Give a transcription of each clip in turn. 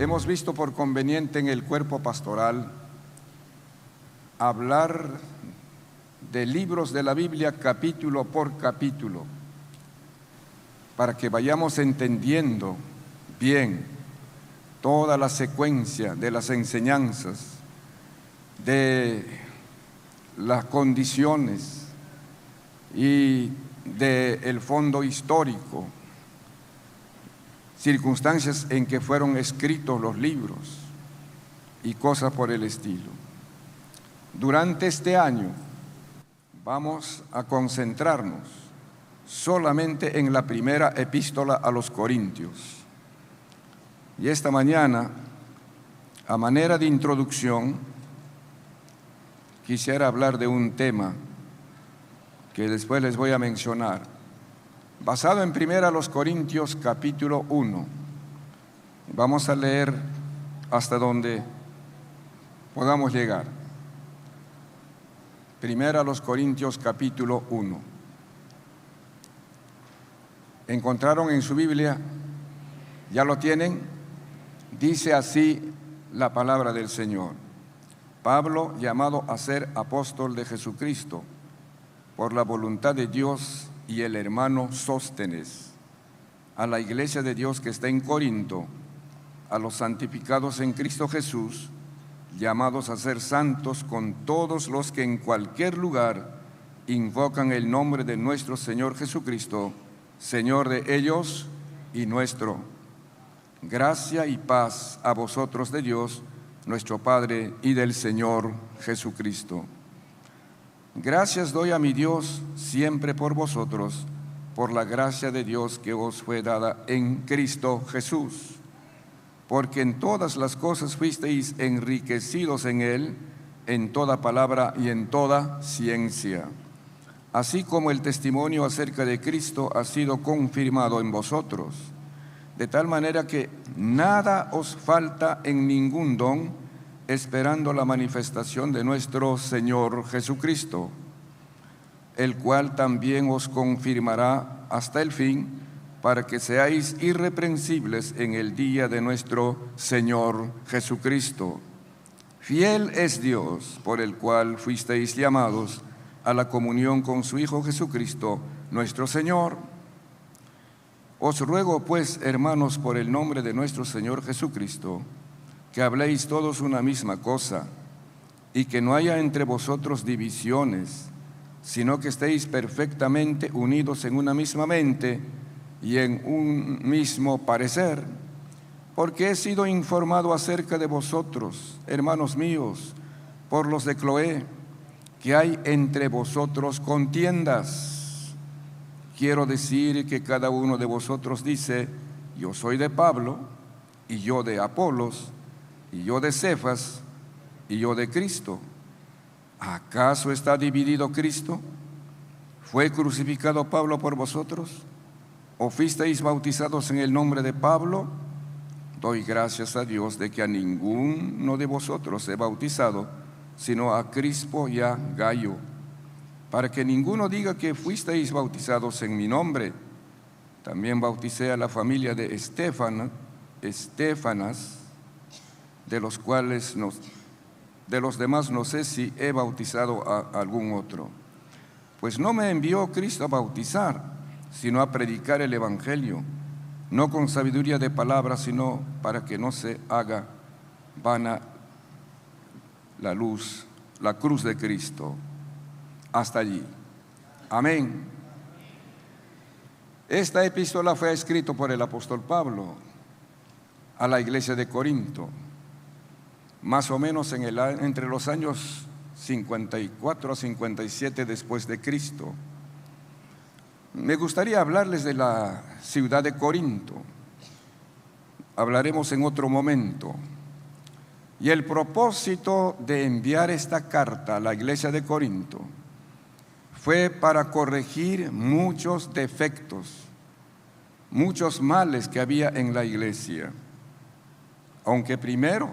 hemos visto por conveniente en el cuerpo pastoral hablar de libros de la Biblia capítulo por capítulo, para que vayamos entendiendo bien toda la secuencia de las enseñanzas, de las condiciones y del fondo histórico, circunstancias en que fueron escritos los libros y cosas por el estilo. Durante este año vamos a concentrarnos solamente en la primera epístola a los Corintios. Y esta mañana, a manera de introducción, quisiera hablar de un tema que después les voy a mencionar, basado en primera a los Corintios capítulo 1. Vamos a leer hasta donde podamos llegar. Primera a los Corintios capítulo 1. ¿Encontraron en su Biblia? ¿Ya lo tienen? Dice así la palabra del Señor. Pablo, llamado a ser apóstol de Jesucristo, por la voluntad de Dios, y el hermano Sóstenes, a la iglesia de Dios que está en Corinto, a los santificados en Cristo Jesús, llamados a ser santos con todos los que en cualquier lugar invocan el nombre de nuestro Señor Jesucristo, Señor de ellos y nuestro. Gracia y paz a vosotros de Dios, nuestro Padre, y del Señor Jesucristo. Gracias doy a mi Dios siempre por vosotros, por la gracia de Dios que os fue dada en Cristo Jesús, porque en todas las cosas fuisteis enriquecidos en Él, en toda palabra y en toda ciencia, así como el testimonio acerca de Cristo ha sido confirmado en vosotros, de tal manera que nada os falta en ningún don, esperando la manifestación de nuestro Señor Jesucristo, el cual también os confirmará hasta el fin, para que seáis irreprensibles en el día de nuestro Señor Jesucristo. Fiel es Dios, por el cual fuisteis llamados a la comunión con su Hijo Jesucristo, nuestro Señor. Os ruego pues, hermanos, por el nombre de nuestro Señor Jesucristo, que habléis todos una misma cosa, y que no haya entre vosotros divisiones, sino que estéis perfectamente unidos en una misma mente y en un mismo parecer, porque he sido informado acerca de vosotros, hermanos míos, por los de Cloé, que hay entre vosotros contiendas. Quiero decir que cada uno de vosotros dice: yo soy de Pablo, y yo de Apolos, y yo de Cefas, y yo de Cristo. ¿Acaso está dividido Cristo? ¿Fue crucificado Pablo por vosotros? ¿O fuisteis bautizados en el nombre de Pablo? Doy gracias a Dios de que a ninguno de vosotros he bautizado, sino a Crispo y a Gayo, para que ninguno diga que fuisteis bautizados en mi nombre. También bauticé a la familia de Estefanas, de los demás no sé si he bautizado a algún otro. Pues no me envió Cristo a bautizar, sino a predicar el Evangelio, no con sabiduría de palabras, sino para que no se haga vana la cruz de Cristo. Hasta allí. Amén. Esta epístola fue escrita por el apóstol Pablo a la iglesia de Corinto, más o menos entre los años 54 a 57 después de Cristo. Me gustaría hablarles de la ciudad de Corinto. Hablaremos en otro momento. Y el propósito de enviar esta carta a la iglesia de Corinto fue para corregir muchos defectos, muchos males que había en la iglesia. Aunque primero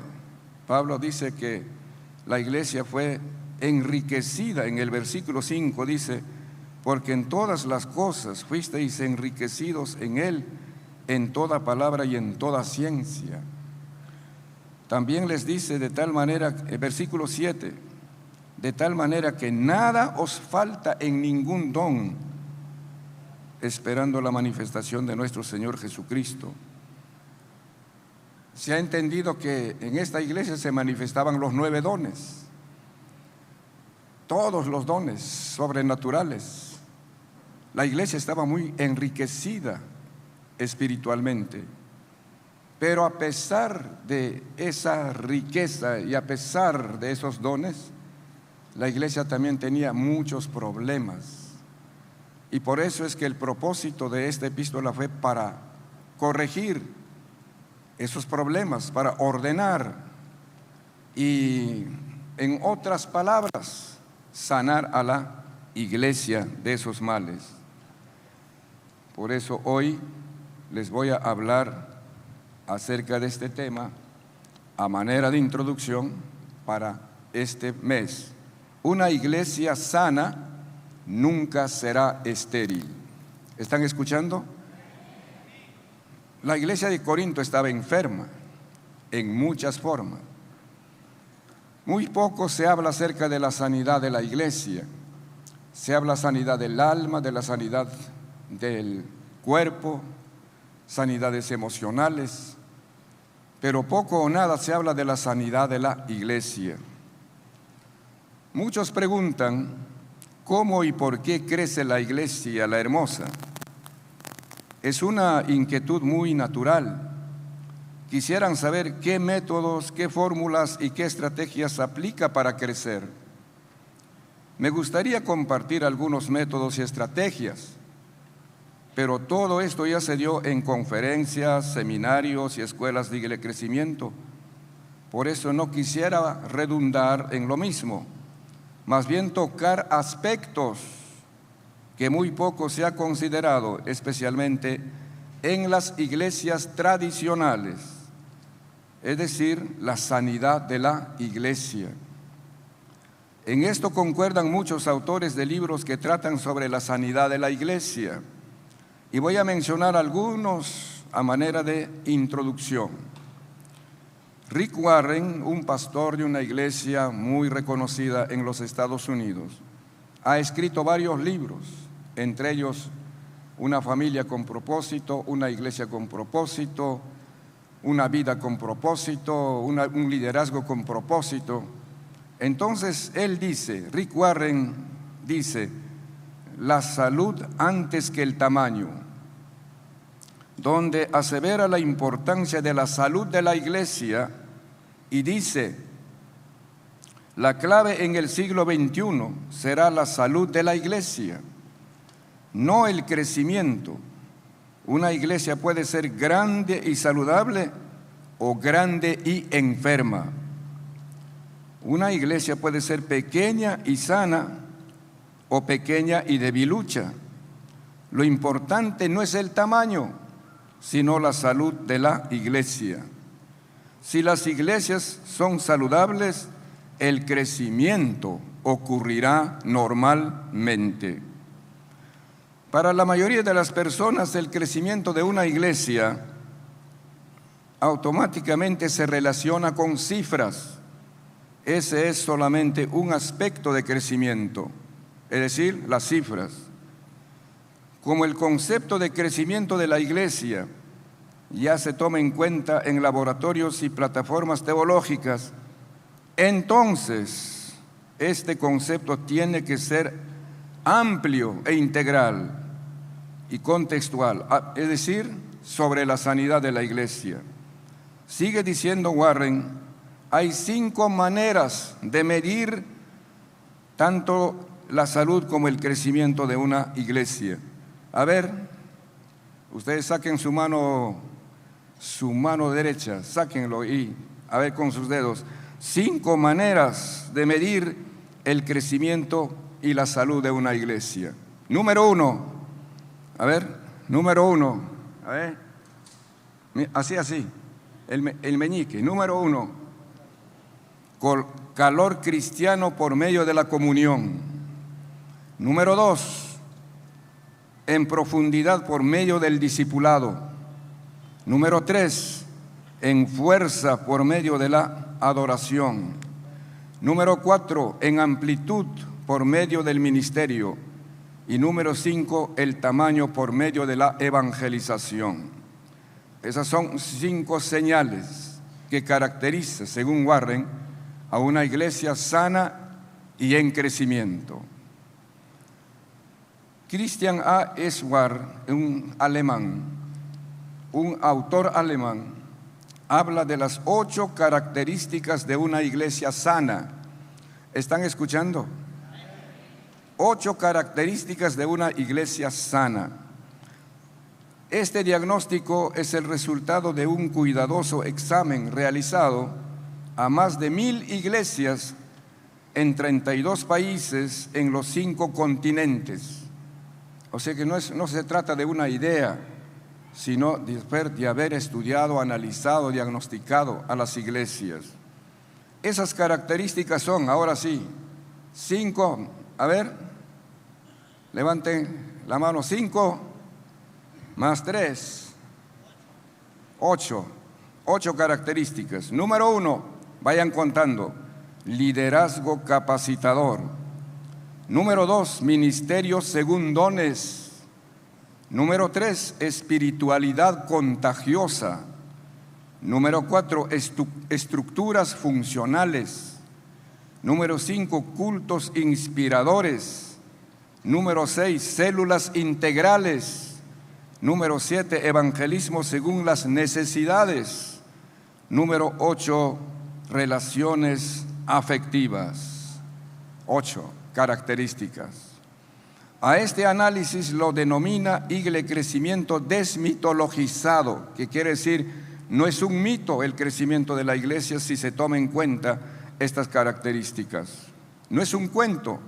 Pablo dice que la iglesia fue enriquecida, en el versículo 5 dice: porque en todas las cosas fuisteis enriquecidos en Él, en toda palabra y en toda ciencia. También les dice de tal manera, el versículo 7, de tal manera que nada os falta en ningún don, esperando la manifestación de nuestro Señor Jesucristo. Se ha entendido que en esta iglesia se manifestaban los 9 dones, todos los dones sobrenaturales. La iglesia estaba muy enriquecida espiritualmente, pero a pesar de esa riqueza y a pesar de esos dones, la iglesia también tenía muchos problemas. Y por eso es que el propósito de esta epístola fue para corregir esos problemas, para ordenar y, en otras palabras, sanar a la iglesia de esos males. Por eso hoy les voy a hablar acerca de este tema a manera de introducción para este mes. Una iglesia sana nunca será estéril. ¿Están escuchando? La iglesia de Corinto estaba enferma en muchas formas. Muy poco se habla acerca de la sanidad de la iglesia. Se habla sanidad del alma, de la sanidad del cuerpo, sanidades emocionales, pero poco o nada se habla de la sanidad de la iglesia. Muchos preguntan cómo y por qué crece la iglesia, la hermosa. Es una inquietud muy natural. Quisieran saber qué métodos, qué fórmulas y qué estrategias aplica para crecer. Me gustaría compartir algunos métodos y estrategias, pero todo esto ya se dio en conferencias, seminarios y escuelas de crecimiento. Por eso no quisiera redundar en lo mismo, más bien tocar aspectos que muy poco se ha considerado, especialmente en las iglesias tradicionales, es decir, la sanidad de la iglesia. En esto concuerdan muchos autores de libros que tratan sobre la sanidad de la iglesia, y voy a mencionar algunos a manera de introducción. Rick Warren, un pastor de una iglesia muy reconocida en los Estados Unidos, ha escrito varios libros, entre ellos Una familia con propósito, Una iglesia con propósito, Una vida con propósito, un liderazgo con propósito. Entonces él dice, Rick Warren dice, la salud antes que el tamaño, donde asevera la importancia de la salud de la iglesia y dice, la clave en el siglo XXI será la salud de la iglesia, no el crecimiento. Una iglesia puede ser grande y saludable o grande y enferma. Una iglesia puede ser pequeña y sana o pequeña y debilucha. Lo importante no es el tamaño, sino la salud de la iglesia. Si las iglesias son saludables, el crecimiento ocurrirá normalmente. Para la mayoría de las personas, el crecimiento de una iglesia automáticamente se relaciona con cifras. Ese es solamente un aspecto de crecimiento, es decir, las cifras. Como el concepto de crecimiento de la iglesia ya se toma en cuenta en laboratorios y plataformas teológicas, entonces este concepto tiene que ser amplio e integral y contextual, es decir, sobre la sanidad de la iglesia. Sigue diciendo Warren, hay 5 maneras de medir tanto la salud como el crecimiento de una iglesia. A ver, ustedes saquen su mano derecha, sáquenlo y a ver con sus dedos. 5 maneras de medir el crecimiento y la salud de una iglesia. Número 1, a ver, número 1, a ver, así, el meñique. Número 1, calor cristiano por medio de la comunión. Número 2, en profundidad por medio del discipulado. Número 3, en fuerza por medio de la adoración. Número 4, en amplitud por medio del ministerio. Y número 5, el tamaño por medio de la evangelización. Esas son 5 señales que caracterizan, según Warren, a una iglesia sana y en crecimiento. Christian A. Schwab, un autor alemán, habla de las 8 características de una iglesia sana. ¿Están escuchando? 8 características de una iglesia sana. Este diagnóstico es el resultado de un cuidadoso examen realizado a más de 1000 iglesias en 32 países en los 5 continentes. O sea que no se trata de una idea, sino de haber estudiado, analizado, diagnosticado a las iglesias. Esas características son, ahora sí, 5, a ver, levanten la mano, 5 más 3, 8 características. Número 1, vayan contando, liderazgo capacitador. Número 2, ministerio según dones. Número 3, espiritualidad contagiosa. Número 4, estructuras funcionales. Número 5, cultos inspiradores. Número 6, células integrales. Número 7, evangelismo según las necesidades. Número 8, relaciones afectivas. 8 características. A este análisis lo denomina crecimiento desmitologizado, que quiere decir, no es un mito el crecimiento de la iglesia si se toma en cuenta estas características. No es un cuento,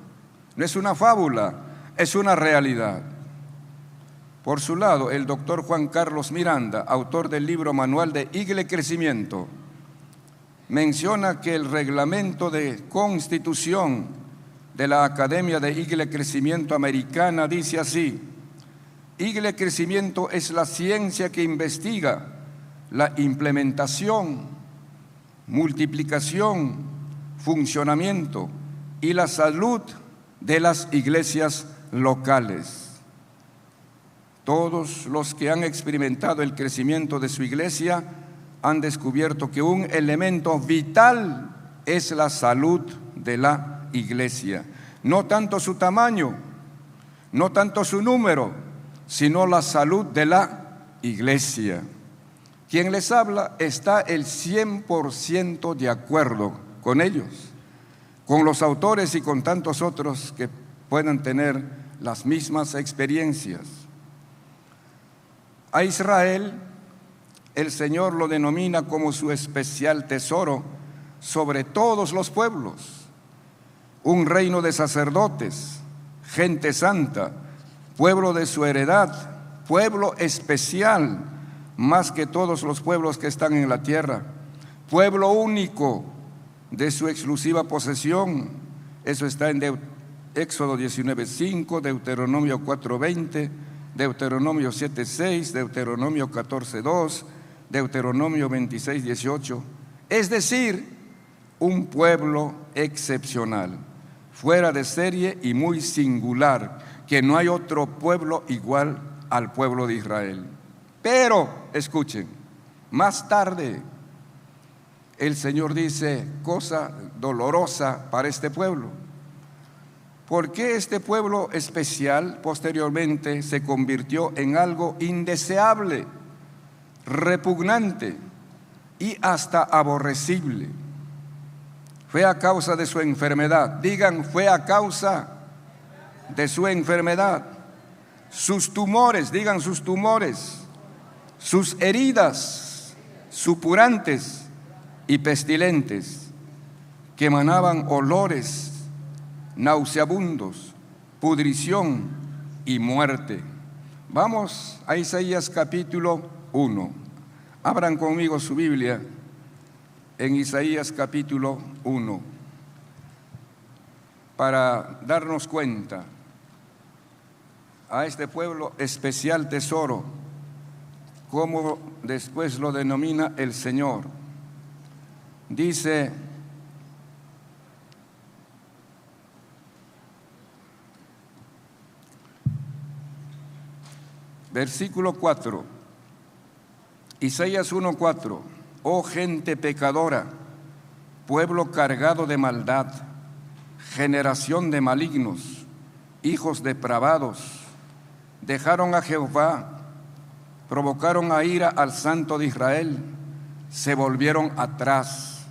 no es una fábula, es una realidad. Por su lado, el doctor Juan Carlos Miranda, autor del libro Manual de Crecimiento, menciona que el reglamento de constitución de la Academia de Crecimiento Americana dice así: Crecimiento es la ciencia que investiga la implementación, multiplicación, funcionamiento y la salud de las iglesias locales. Todos los que han experimentado el crecimiento de su iglesia han descubierto que un elemento vital es la salud de la iglesia. No tanto su tamaño, no tanto su número, sino la salud de la iglesia. Quien les habla está el 100% de acuerdo con ellos, con los autores y con tantos otros que puedan tener las mismas experiencias. A Israel, el Señor lo denomina como su especial tesoro sobre todos los pueblos, un reino de sacerdotes, gente santa, pueblo de su heredad, pueblo especial, más que todos los pueblos que están en la tierra, pueblo único de su exclusiva posesión. Eso está en Éxodo 19:5, Deuteronomio 4:20, Deuteronomio 7:6, Deuteronomio 14:2, Deuteronomio 26:18. Es decir, un pueblo excepcional, fuera de serie y muy singular, que no hay otro pueblo igual al pueblo de Israel. Pero, escuchen, más tarde el Señor dice cosa dolorosa para este pueblo. ¿Por qué este pueblo especial posteriormente se convirtió en algo indeseable, repugnante y hasta aborrecible? Fue a causa de su enfermedad. Digan, fue a causa de su enfermedad. Sus tumores, digan sus tumores, sus heridas supurantes y pestilentes que emanaban olores nauseabundos, pudrición y muerte. Vamos a Isaías capítulo 1. Abran conmigo su Biblia en Isaías capítulo 1 para darnos cuenta a este pueblo especial tesoro como después lo denomina el Señor. Dice: versículo 4, Isaías 1:4: oh gente pecadora, pueblo cargado de maldad, generación de malignos, hijos depravados, dejaron a Jehová, provocaron a ira al Santo de Israel, se volvieron atrás.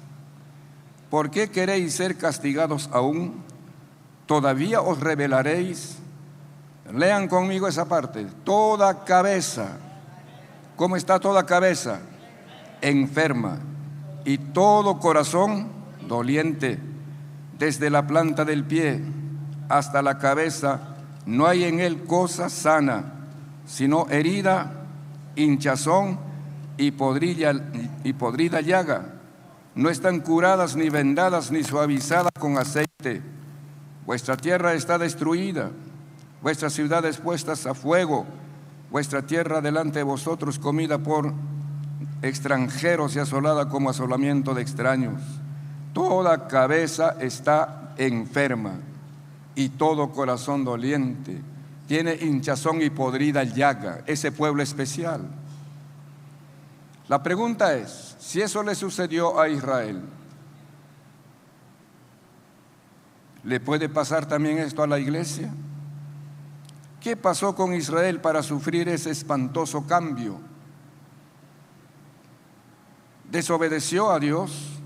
¿Por qué queréis ser castigados aún? ¿Todavía os rebelaréis? Lean conmigo esa parte. Toda cabeza, ¿cómo está toda cabeza? Enferma. Y todo corazón doliente. Desde la planta del pie hasta la cabeza, no hay en él cosa sana, sino herida, hinchazón y podrida llaga. No están curadas, ni vendadas, ni suavizadas con aceite. Vuestra tierra está destruida, vuestras ciudades puestas a fuego, vuestra tierra delante de vosotros comida por extranjeros y asolada como asolamiento de extraños. Toda cabeza está enferma y todo corazón doliente. Tiene hinchazón y podrida llaga, ese pueblo especial. La pregunta es, si eso le sucedió a Israel, ¿le puede pasar también esto a la iglesia? ¿Qué pasó con Israel para sufrir ese espantoso cambio? Desobedeció a Dios,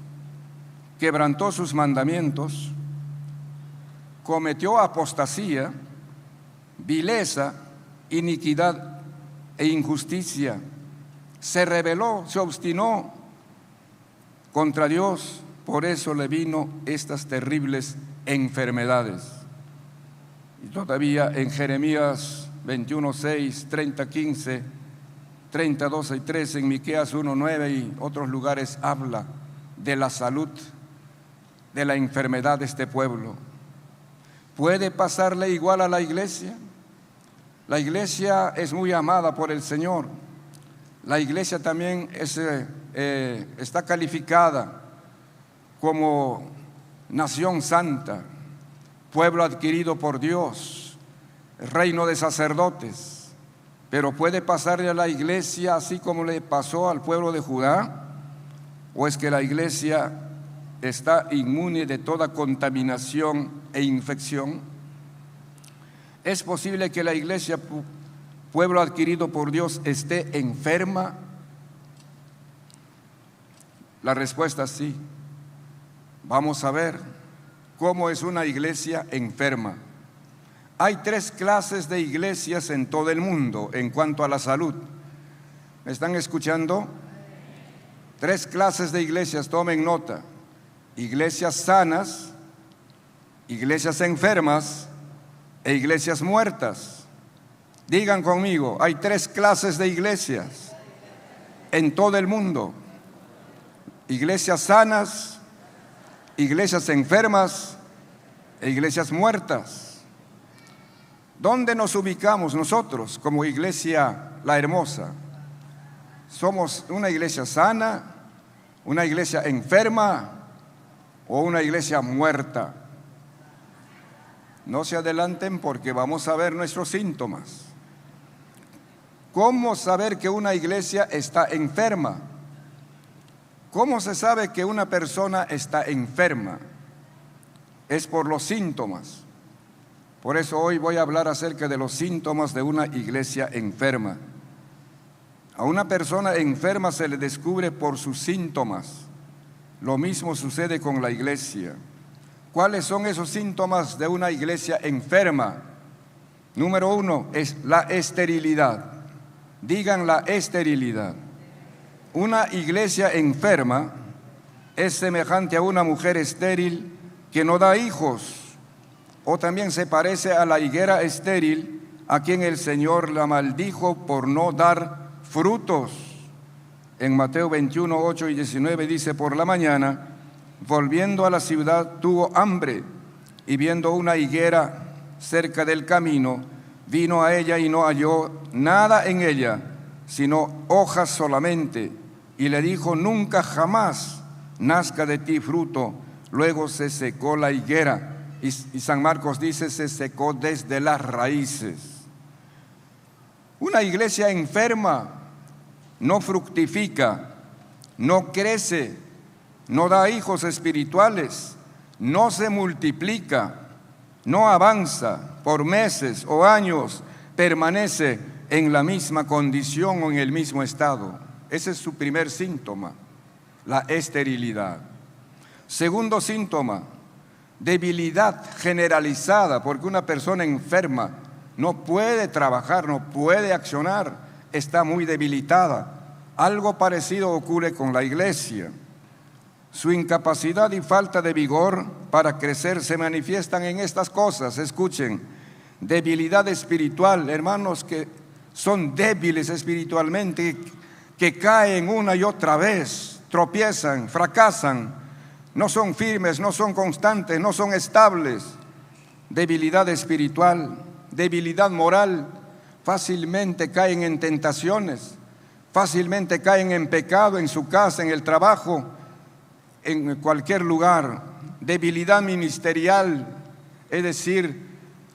quebrantó sus mandamientos, cometió apostasía, vileza, iniquidad e injusticia. Se rebeló, se obstinó contra Dios. Por eso le vino estas terribles enfermedades. Y todavía en Jeremías 21:6, 30:15, 30:12 y 13, en Miqueas 1:9 y otros lugares habla de la salud, de la enfermedad de este pueblo. ¿Puede pasarle igual a la iglesia? La iglesia es muy amada por el Señor. La iglesia también está calificada como nación santa, pueblo adquirido por Dios, reino de sacerdotes. Pero ¿puede pasarle a la iglesia así como le pasó al pueblo de Judá? ¿O es que la iglesia está inmune de toda contaminación e infección? ¿Es posible que la iglesia, pueblo adquirido por Dios, esté enferma? La respuesta es sí. Vamos a ver cómo es una iglesia enferma. Hay 3 clases de iglesias en todo el mundo en cuanto a la salud. ¿Me están escuchando? 3 clases de iglesias, tomen nota: iglesias sanas, iglesias enfermas e iglesias muertas. Digan conmigo, hay 3 clases de iglesias en todo el mundo: iglesias sanas, iglesias enfermas e iglesias muertas. ¿Dónde nos ubicamos nosotros como iglesia La Hermosa? ¿Somos una iglesia sana, una iglesia enferma o una iglesia muerta? No se adelanten porque vamos a ver nuestros síntomas. ¿Cómo saber que una iglesia está enferma? ¿Cómo se sabe que una persona está enferma? Es por los síntomas. Por eso hoy voy a hablar acerca de los síntomas de una iglesia enferma. A una persona enferma se le descubre por sus síntomas. Lo mismo sucede con la iglesia. ¿Cuáles son esos síntomas de una iglesia enferma? Número 1 es la esterilidad. Digan la esterilidad. Una iglesia enferma es semejante a una mujer estéril que no da hijos, o también se parece a la higuera estéril a quien el Señor la maldijo por no dar frutos. En Mateo 21, 8 y 19 dice: por la mañana, volviendo a la ciudad, tuvo hambre, y viendo una higuera cerca del camino, vino a ella y no halló nada en ella, sino hojas solamente. Y le dijo: nunca jamás nazca de ti fruto. Luego se secó la higuera. Y San Marcos dice: se secó desde las raíces. Una iglesia enferma no fructifica, no crece, no da hijos espirituales, no se multiplica, no avanza por meses o años, permanece en la misma condición o en el mismo estado. Ese es su primer síntoma, la esterilidad. Segundo síntoma, debilidad generalizada, porque una persona enferma no puede trabajar, no puede accionar, está muy debilitada. Algo parecido ocurre con la iglesia. Su incapacidad y falta de vigor para crecer se manifiestan en estas cosas. Escuchen: debilidad espiritual, hermanos que son débiles espiritualmente, que caen una y otra vez, tropiezan, fracasan, no son firmes, no son constantes, no son estables. Debilidad espiritual, debilidad moral, fácilmente caen en tentaciones, fácilmente caen en pecado en su casa, en el trabajo, en cualquier lugar. Debilidad ministerial, es decir,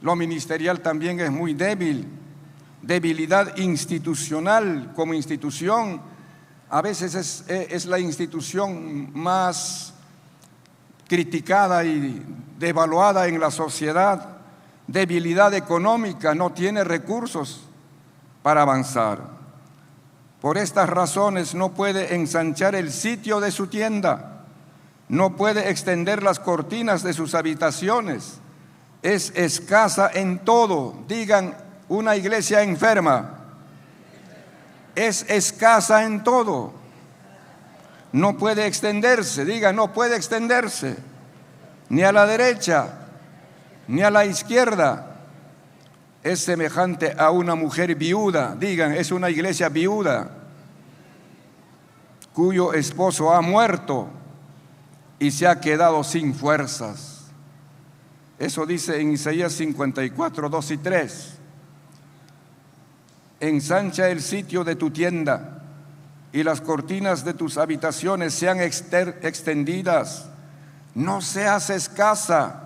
lo ministerial también es muy débil. Debilidad institucional, como institución, a veces es la institución más criticada y devaluada en la sociedad. Debilidad económica, no tiene recursos para avanzar. Por estas razones no puede ensanchar el sitio de su tienda, no puede extender las cortinas de sus habitaciones, es escasa en todo. Digan: una iglesia enferma es escasa en todo. No puede extenderse, digan: no puede extenderse, ni a la derecha, ni a la izquierda. Es semejante a una mujer viuda, digan: es una iglesia viuda, cuyo esposo ha muerto y se ha quedado sin fuerzas. Eso dice en Isaías 54, 2 y 3. Ensancha el sitio de tu tienda y las cortinas de tus habitaciones sean extendidas. No seas escasa.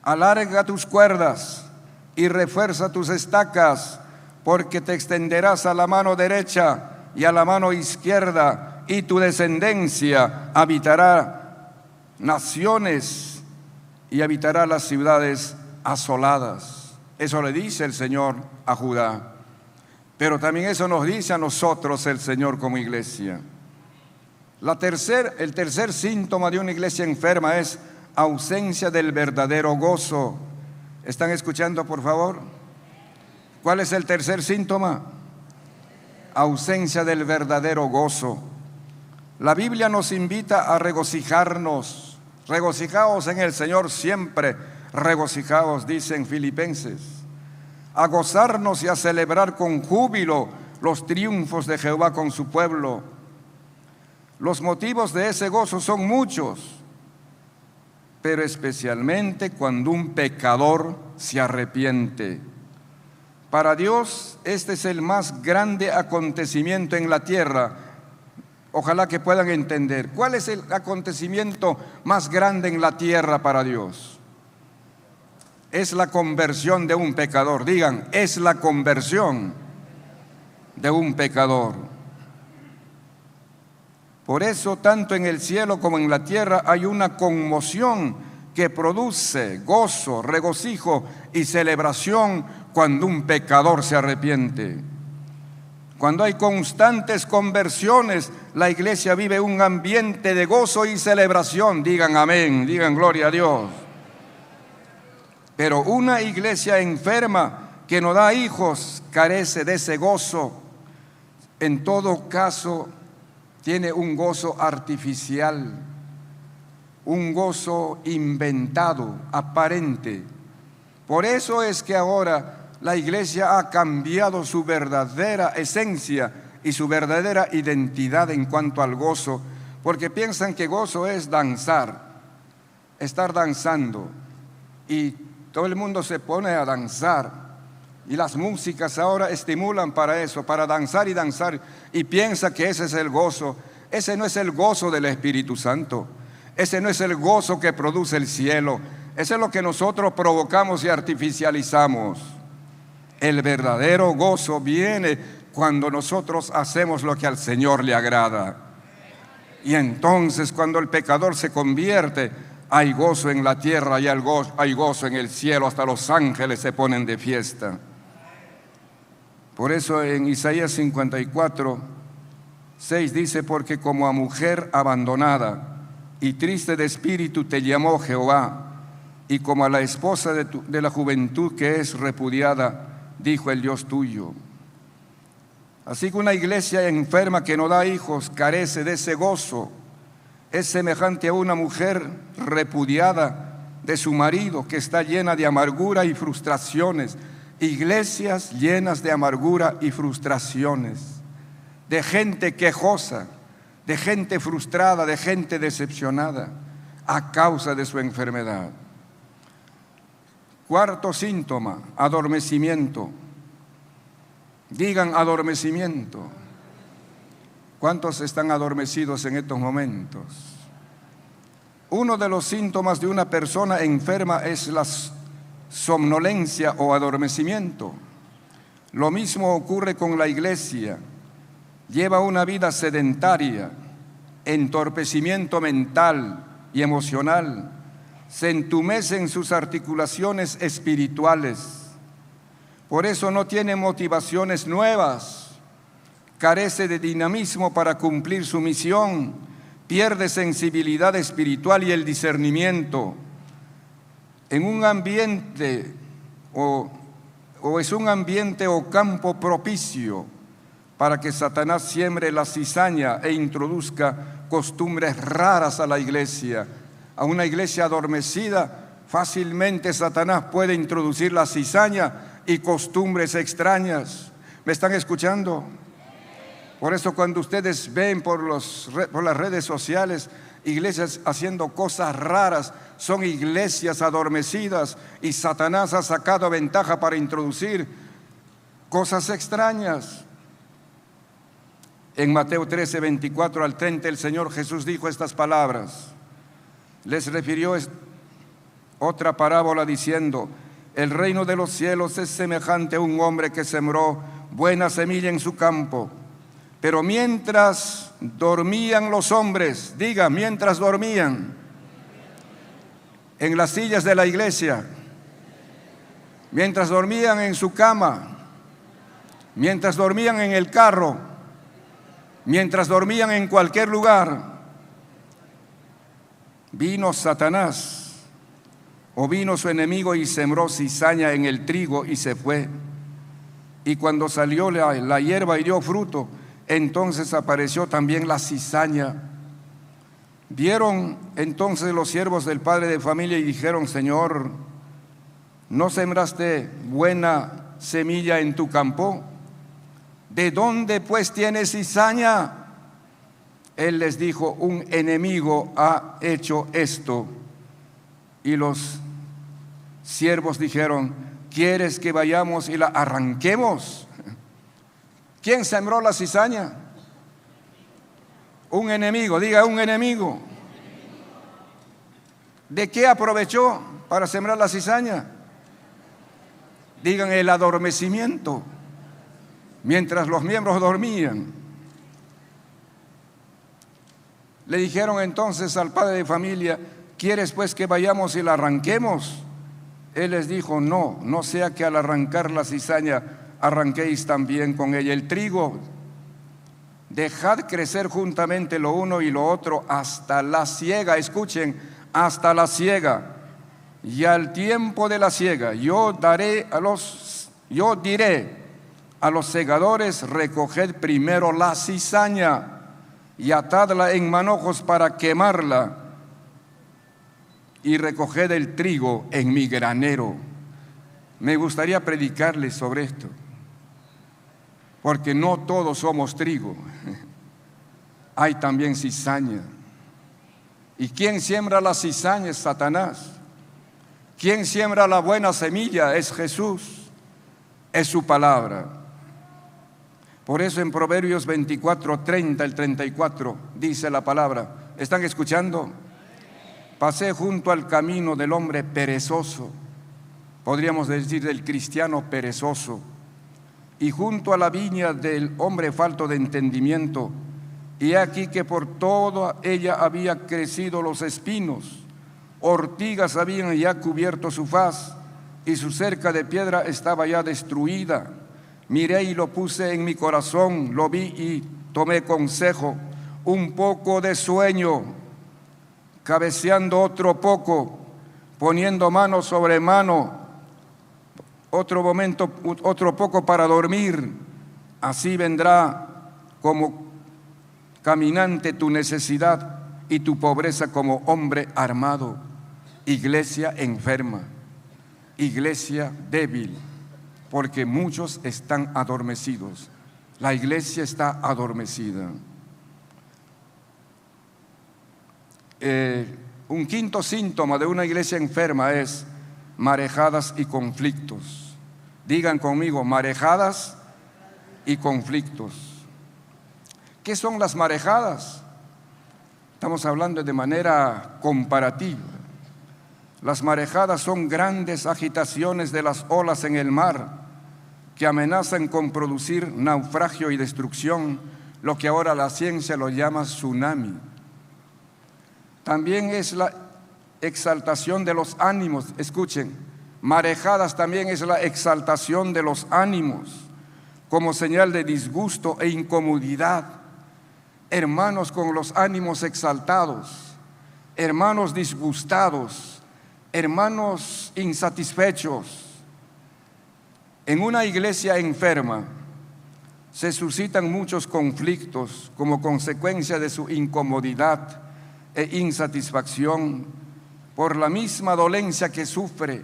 Alarga tus cuerdas y refuerza tus estacas, porque te extenderás a la mano derecha y a la mano izquierda, y tu descendencia habitará naciones y habitará las ciudades asoladas. Eso le dice el Señor a Judá, pero también eso nos dice a nosotros el Señor como iglesia. El tercer síntoma de una iglesia enferma es ausencia del verdadero gozo. ¿Están escuchando, por favor? ¿Cuál es el tercer síntoma? Ausencia del verdadero gozo. La Biblia nos invita a regocijarnos. Regocijaos en el Señor siempre, regocijaos, dice en Filipenses. A gozarnos y a celebrar con júbilo los triunfos de Jehová con su pueblo. Los motivos de ese gozo son muchos, pero especialmente cuando un pecador se arrepiente. Para Dios este es el más grande acontecimiento en la tierra. Ojalá que puedan entender. ¿Cuál es el acontecimiento más grande en la tierra para Dios? Es la conversión de un pecador. Digan: es la conversión de un pecador. Por eso, tanto en el cielo como en la tierra hay una conmoción que produce gozo, regocijo y celebración cuando un pecador se arrepiente. Cuando hay constantes conversiones, la iglesia vive un ambiente de gozo y celebración. Digan amén, digan gloria a Dios. Pero una iglesia enferma que no da hijos carece de ese gozo. En todo caso, tiene un gozo artificial, un gozo inventado, aparente. Por eso es que ahora la iglesia ha cambiado su verdadera esencia y su verdadera identidad en cuanto al gozo, porque piensan que gozo es danzar, estar danzando, y todo el mundo se pone a danzar. Y las músicas ahora estimulan para eso, para danzar y danzar, y piensa que ese es el gozo. Ese no es el gozo del Espíritu Santo. Ese no es el gozo que produce el cielo. Ese es lo que nosotros provocamos y artificializamos. El verdadero gozo viene cuando nosotros hacemos lo que al Señor le agrada. Y entonces cuando el pecador se convierte, hay gozo en la tierra y hay gozo en el cielo. Hasta los ángeles se ponen de fiesta. Por eso en Isaías 54:6 dice: porque como a mujer abandonada y triste de espíritu te llamó Jehová, y como a la esposa de la juventud que es repudiada, dijo el Dios tuyo. Así que una iglesia enferma que no da hijos carece de ese gozo. Es semejante a una mujer repudiada de su marido, que está llena de amargura y frustraciones. Iglesias llenas de amargura y frustraciones, de gente quejosa, de gente frustrada, de gente decepcionada a causa de su enfermedad. Cuarto síntoma: adormecimiento. Digan adormecimiento. ¿Cuántos están adormecidos en estos momentos? Uno de los síntomas de una persona enferma es la somnolencia o adormecimiento. Lo mismo ocurre con la iglesia. Lleva una vida sedentaria, entorpecimiento mental y emocional. Se entumecen sus articulaciones espirituales. Por eso no tiene motivaciones nuevas. Carece de dinamismo para cumplir su misión. Pierde sensibilidad espiritual y el discernimiento. En un ambiente o es un ambiente o campo propicio para que Satanás siembre la cizaña e introduzca costumbres raras a la iglesia. A una iglesia adormecida, fácilmente Satanás puede introducir la cizaña y costumbres extrañas. ¿Me están escuchando? Por eso cuando ustedes ven por las redes sociales iglesias haciendo cosas raras, son iglesias adormecidas, y Satanás ha sacado ventaja para introducir cosas extrañas. En Mateo 13:24-30 el Señor Jesús dijo estas palabras. Les refirió otra parábola diciendo: el reino de los cielos es semejante a un hombre que sembró buena semilla en su campo. Pero mientras dormían los hombres, diga, mientras dormían en las sillas de la iglesia, mientras dormían en su cama, mientras dormían en el carro, mientras dormían en cualquier lugar, vino Satanás o vino su enemigo y sembró cizaña en el trigo y se fue. Y cuando salió la hierba y dio fruto, entonces apareció también la cizaña. Vieron entonces los siervos del padre de familia y dijeron: Señor, ¿no sembraste buena semilla en tu campo? ¿De dónde pues tienes cizaña? Él les dijo: un enemigo ha hecho esto. Y los siervos dijeron: ¿quieres que vayamos y la arranquemos? ¿Quién sembró la cizaña? Un enemigo, diga, un enemigo. ¿De qué aprovechó para sembrar la cizaña? Digan, el adormecimiento, mientras los miembros dormían. Le dijeron entonces al padre de familia: ¿quieres pues que vayamos y la arranquemos? Él les dijo: no, no sea que al arrancar la cizaña arranquéis también con ella el trigo. Dejad crecer juntamente lo uno y lo otro hasta la siega. Escuchen, hasta la siega. Y al tiempo de la siega yo diré a los segadores: recoged primero la cizaña y atadla en manojos para quemarla, y recoged el trigo en mi granero. Me gustaría predicarles sobre esto, porque no todos somos trigo, hay también cizaña. ¿Y quién siembra la cizaña? Es Satanás. ¿Quién siembra la buena semilla? Es Jesús. es su palabra. Por eso en Proverbios 24, 30, el 34, dice la palabra. ¿Están escuchando? Pasé junto al camino del hombre perezoso, podríamos decir del cristiano perezoso, y junto a la viña del hombre falto de entendimiento, y aquí que por toda ella había crecido los espinos, ortigas habían ya cubierto su faz, y su cerca de piedra estaba ya destruida. Miré y lo puse en mi corazón, lo vi y tomé consejo, un poco de sueño, cabeceando otro poco, poniendo mano sobre mano, otro momento, otro poco para dormir. Así vendrá como caminante tu necesidad y tu pobreza como hombre armado. Iglesia enferma, iglesia débil, porque muchos están adormecidos. La iglesia está adormecida. Un quinto síntoma de una iglesia enferma es marejadas y conflictos. Digan conmigo, marejadas y conflictos. ¿Qué son las marejadas? Estamos hablando de manera comparativa. Las marejadas son grandes agitaciones de las olas en el mar que amenazan con producir naufragio y destrucción, lo que ahora la ciencia lo llama tsunami. También es la exaltación de los ánimos. Escuchen, marejadas también es la exaltación de los ánimos como señal de disgusto e incomodidad. Hermanos con los ánimos exaltados, hermanos disgustados, hermanos insatisfechos. En una iglesia enferma se suscitan muchos conflictos como consecuencia de su incomodidad e insatisfacción por la misma dolencia que sufre.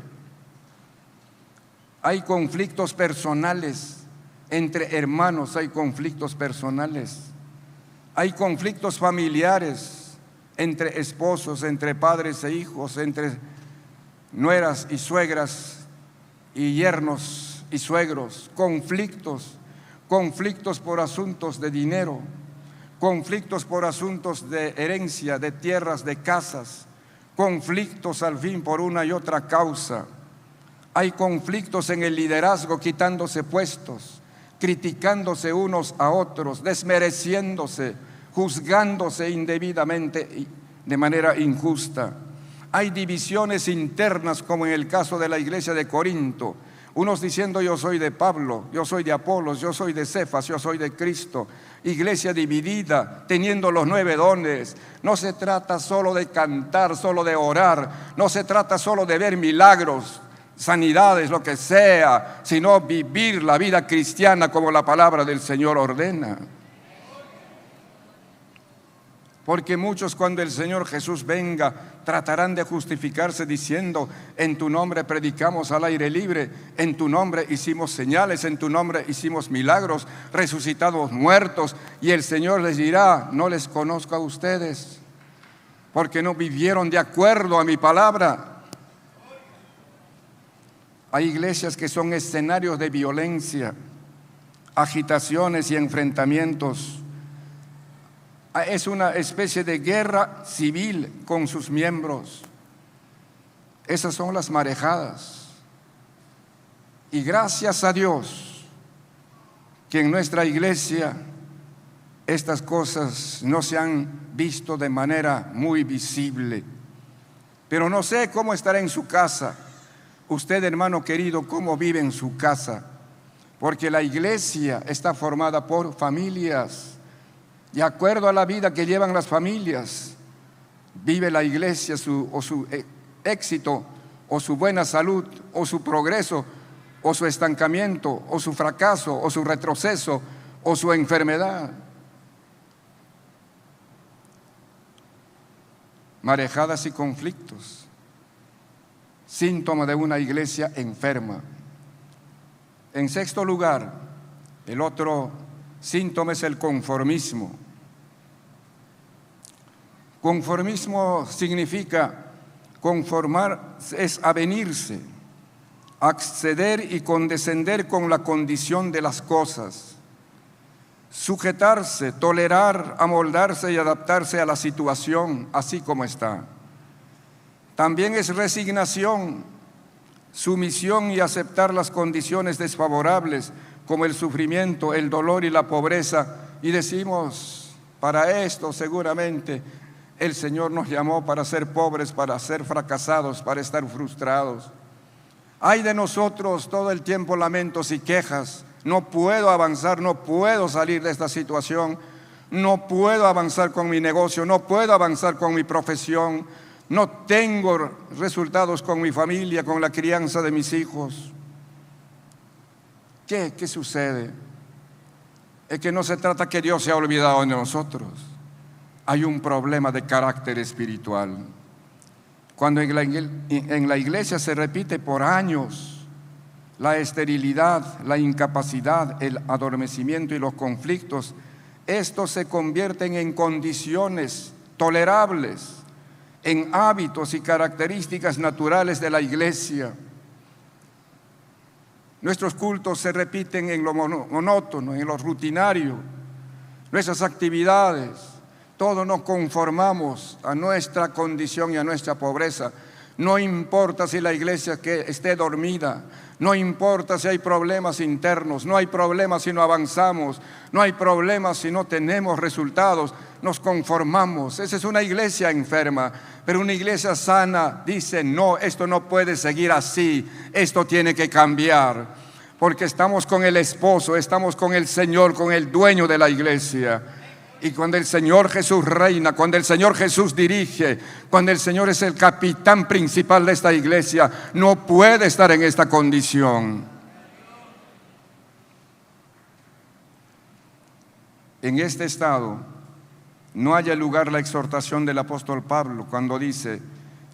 Hay conflictos personales entre hermanos, hay conflictos personales, hay conflictos familiares entre esposos, entre padres e hijos, entre nueras y suegras y yernos y suegros, conflictos por asuntos de dinero, conflictos por asuntos de herencia, de tierras, de casas, conflictos al fin por una y otra causa. Hay conflictos en el liderazgo, quitándose puestos, criticándose unos a otros, desmereciéndose, juzgándose indebidamente y de manera injusta. Hay divisiones internas, como en el caso de la iglesia de Corinto, unos diciendo yo soy de Pablo, yo soy de Apolos, yo soy de Cefas, yo soy de Cristo. Iglesia dividida, teniendo los 9 dones. No se trata solo de cantar, solo de orar, no se trata solo de ver milagros, sanidades, lo que sea, sino vivir la vida cristiana como la palabra del Señor ordena. Porque muchos, cuando el Señor Jesús venga, tratarán de justificarse diciendo: en tu nombre predicamos al aire libre, en tu nombre hicimos señales, en tu nombre hicimos milagros, resucitados muertos. Y el Señor les dirá: no les conozco a ustedes, porque no vivieron de acuerdo a mi palabra. Hay iglesias que son escenarios de violencia, agitaciones y enfrentamientos. Es una especie de guerra civil con sus miembros. Esas son las marejadas. Y gracias a Dios que en nuestra iglesia estas cosas no se han visto de manera muy visible. Pero no sé cómo estará en su casa. Usted, hermano querido, ¿cómo vive en su casa? Porque la iglesia está formada por familias. De acuerdo a la vida que llevan las familias, vive la iglesia su éxito, o su buena salud, o su progreso, o su estancamiento, o su fracaso, o su retroceso, o su enfermedad. Marejadas y conflictos, síntoma de una iglesia enferma. En sexto lugar, el otro síntoma es el conformismo. Conformismo significa conformar, es avenirse acceder y condescender con la condición de las cosas, sujetarse, tolerar, amoldarse y adaptarse a la situación así como está. También es resignación, sumisión y aceptar las condiciones desfavorables como el sufrimiento, el dolor y la pobreza. Y decimos, para esto seguramente el Señor nos llamó, para ser pobres, para ser fracasados, para estar frustrados. Hay de nosotros todo el tiempo lamentos y quejas. No puedo avanzar, no puedo salir de esta situación, no puedo avanzar con mi negocio, no puedo avanzar con mi profesión, no tengo resultados con mi familia, con la crianza de mis hijos. ¿Qué sucede? Es que no se trata que Dios se ha olvidado de nosotros. Hay un problema de carácter espiritual. Cuando en la iglesia se repite por años la esterilidad, la incapacidad, el adormecimiento y los conflictos, estos se convierten en condiciones tolerables, en hábitos y características naturales de la iglesia. Nuestros cultos se repiten en lo monótono, en lo rutinario, nuestras actividades, todos nos conformamos a nuestra condición y a nuestra pobreza. No importa si la iglesia esté dormida, no importa si hay problemas internos, no hay problemas si no avanzamos, no hay problemas si no tenemos resultados, nos conformamos. Esa es una iglesia enferma, pero una iglesia sana dice, no, esto no puede seguir así, esto tiene que cambiar, porque estamos con el esposo, estamos con el Señor, con el dueño de la iglesia. Y cuando el Señor Jesús reina, cuando el Señor Jesús dirige, cuando el Señor es el capitán principal de esta iglesia, no puede estar en esta condición. En este estado no haya lugar la exhortación del apóstol Pablo cuando dice,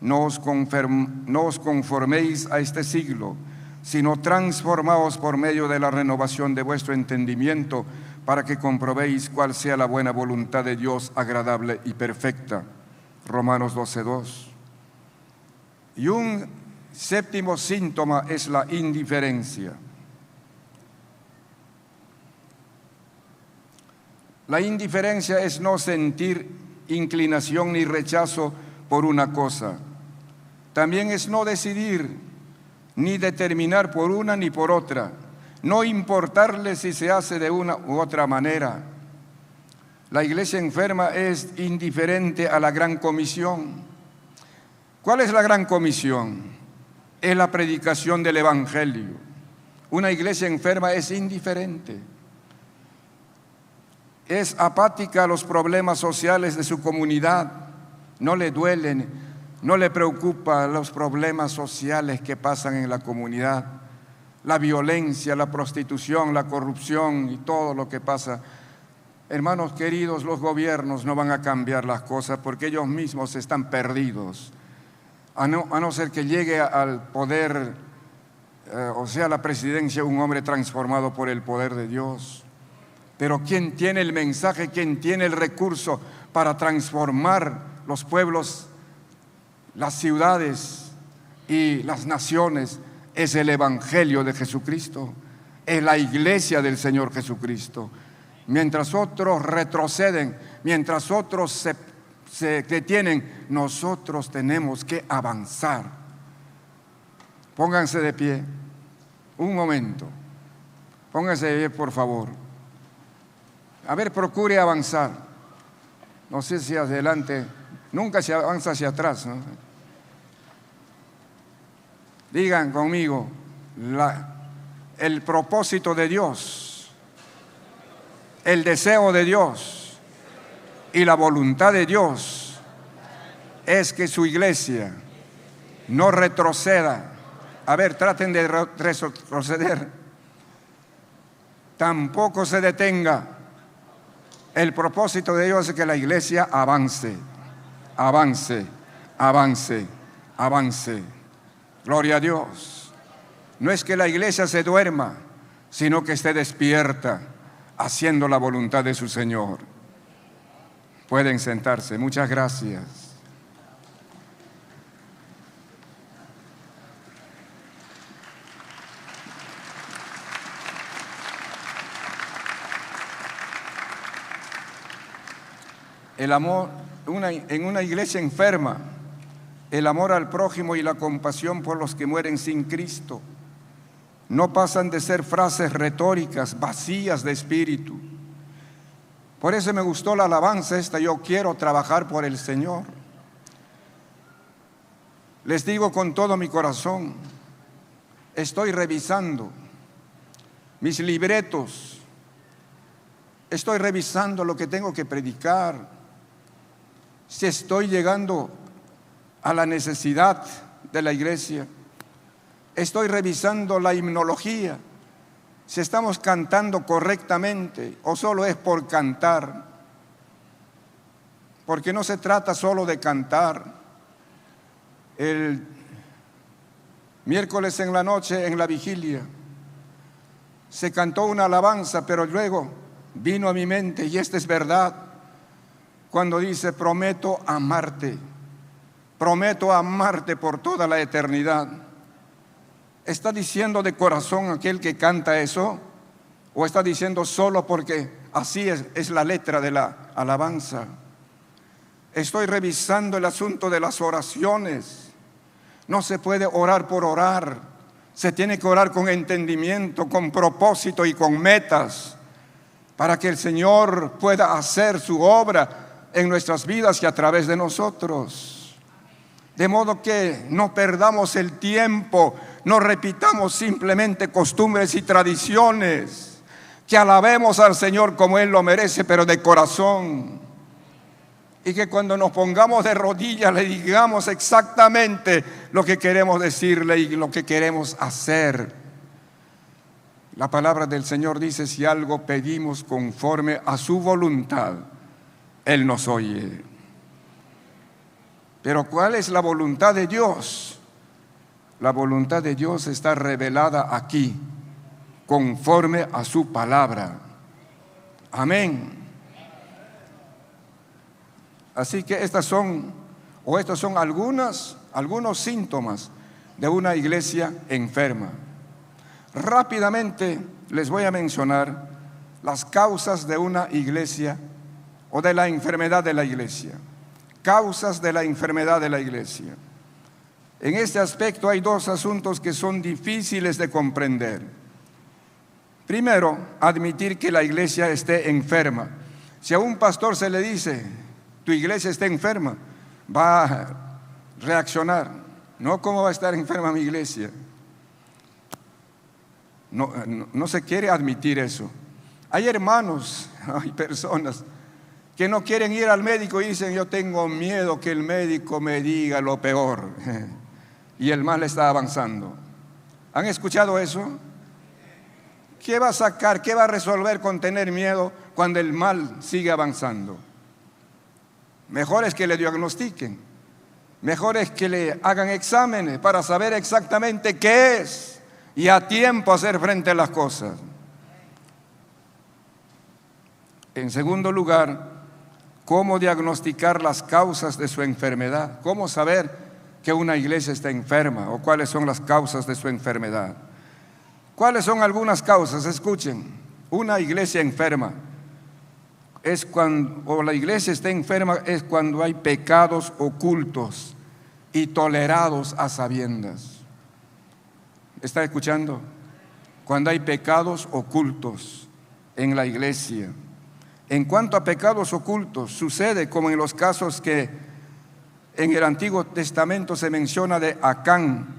no os conforméis a este siglo, sino transformaos por medio de la renovación de vuestro entendimiento, para que comprobéis cuál sea la buena voluntad de Dios, agradable y perfecta. Romanos 12:2. Y un séptimo síntoma es la indiferencia. La indiferencia es no sentir inclinación ni rechazo por una cosa. También es no decidir ni determinar por una ni por otra. No importarle si se hace de una u otra manera. La iglesia enferma es indiferente a la gran comisión. ¿Cuál es la gran comisión? Es la predicación del evangelio. Una iglesia enferma es indiferente. Es apática a los problemas sociales de su comunidad. No le duelen, no le preocupan los problemas sociales que pasan en la comunidad. La violencia, la prostitución, la corrupción y todo lo que pasa. Hermanos queridos, los gobiernos no van a cambiar las cosas porque ellos mismos están perdidos. A no ser que llegue al poder, o sea, la presidencia, un hombre transformado por el poder de Dios. Pero ¿quién tiene el mensaje, quién tiene el recurso para transformar los pueblos, las ciudades y las naciones? Es el evangelio de Jesucristo, es la iglesia del Señor Jesucristo. Mientras otros retroceden, mientras otros se detienen, nosotros tenemos que avanzar. Pónganse de pie, un momento, pónganse de pie por favor. A ver, procure avanzar. No sé si adelante, nunca se avanza hacia atrás, ¿no? Digan conmigo, el propósito de Dios, el deseo de Dios y la voluntad de Dios es que su iglesia no retroceda. A ver, traten de retroceder. Tampoco se detenga. El propósito de Dios es que la iglesia avance, avance, avance, avance. Gloria a Dios. No es que la iglesia se duerma, sino que esté despierta, haciendo la voluntad de su Señor. Pueden sentarse. Muchas gracias. El amor en una iglesia enferma, el amor al prójimo y la compasión por los que mueren sin Cristo no pasan de ser frases retóricas vacías de espíritu. Por eso me gustó la alabanza esta: yo quiero trabajar por el Señor. Les digo con todo mi corazón, estoy revisando mis libretos, estoy revisando lo que tengo que predicar, si estoy llegando a la necesidad de la iglesia. Estoy revisando la himnología, si estamos cantando correctamente o solo es por cantar, porque no se trata solo de cantar. El miércoles en la noche, en la vigilia, se cantó una alabanza, pero luego vino a mi mente, y esta es verdad, cuando dice: prometo amarte por toda la eternidad. ¿Está diciendo de corazón aquel que canta eso? ¿O está diciendo solo porque así es la letra de la alabanza? Estoy revisando el asunto de las oraciones. No se puede orar por orar. Se tiene que orar con entendimiento, con propósito y con metas, para que el Señor pueda hacer su obra en nuestras vidas y a través de nosotros. De modo que no perdamos el tiempo, no repitamos simplemente costumbres y tradiciones, que alabemos al Señor como Él lo merece, pero de corazón. Y que cuando nos pongamos de rodillas le digamos exactamente lo que queremos decirle y lo que queremos hacer. La palabra del Señor dice: si algo pedimos conforme a su voluntad, Él nos oye. Pero ¿cuál es la voluntad de Dios? La voluntad de Dios está revelada aquí, conforme a su palabra. Amén. Así que estos son algunos síntomas de una iglesia enferma. Rápidamente les voy a mencionar las causas de una iglesia o de la enfermedad de la iglesia. Causas de la enfermedad de la iglesia. En este aspecto hay dos asuntos que son difíciles de comprender. Primero, admitir que la iglesia esté enferma. Si a un pastor se le dice: tu iglesia está enferma, va a reaccionar. No, ¿cómo va a estar enferma mi iglesia? No se quiere admitir eso. Hay hermanos, hay personas que no quieren ir al médico y dicen: yo tengo miedo que el médico me diga lo peor. Y el mal está avanzando. ¿Han escuchado eso? ¿Qué va a sacar, qué va a resolver con tener miedo cuando el mal sigue avanzando? Mejor es que le diagnostiquen, mejor es que le hagan exámenes para saber exactamente qué es y a tiempo hacer frente a las cosas. En segundo lugar, ¿cómo diagnosticar las causas de su enfermedad? ¿Cómo saber que una iglesia está enferma o cuáles son las causas de su enfermedad? ¿Cuáles son algunas causas? Escuchen, una iglesia enferma la iglesia está enferma es cuando hay pecados ocultos y tolerados a sabiendas. ¿Está escuchando? Cuando hay pecados ocultos en la iglesia. En cuanto a pecados ocultos, sucede como en los casos que en el Antiguo Testamento se menciona de Acán,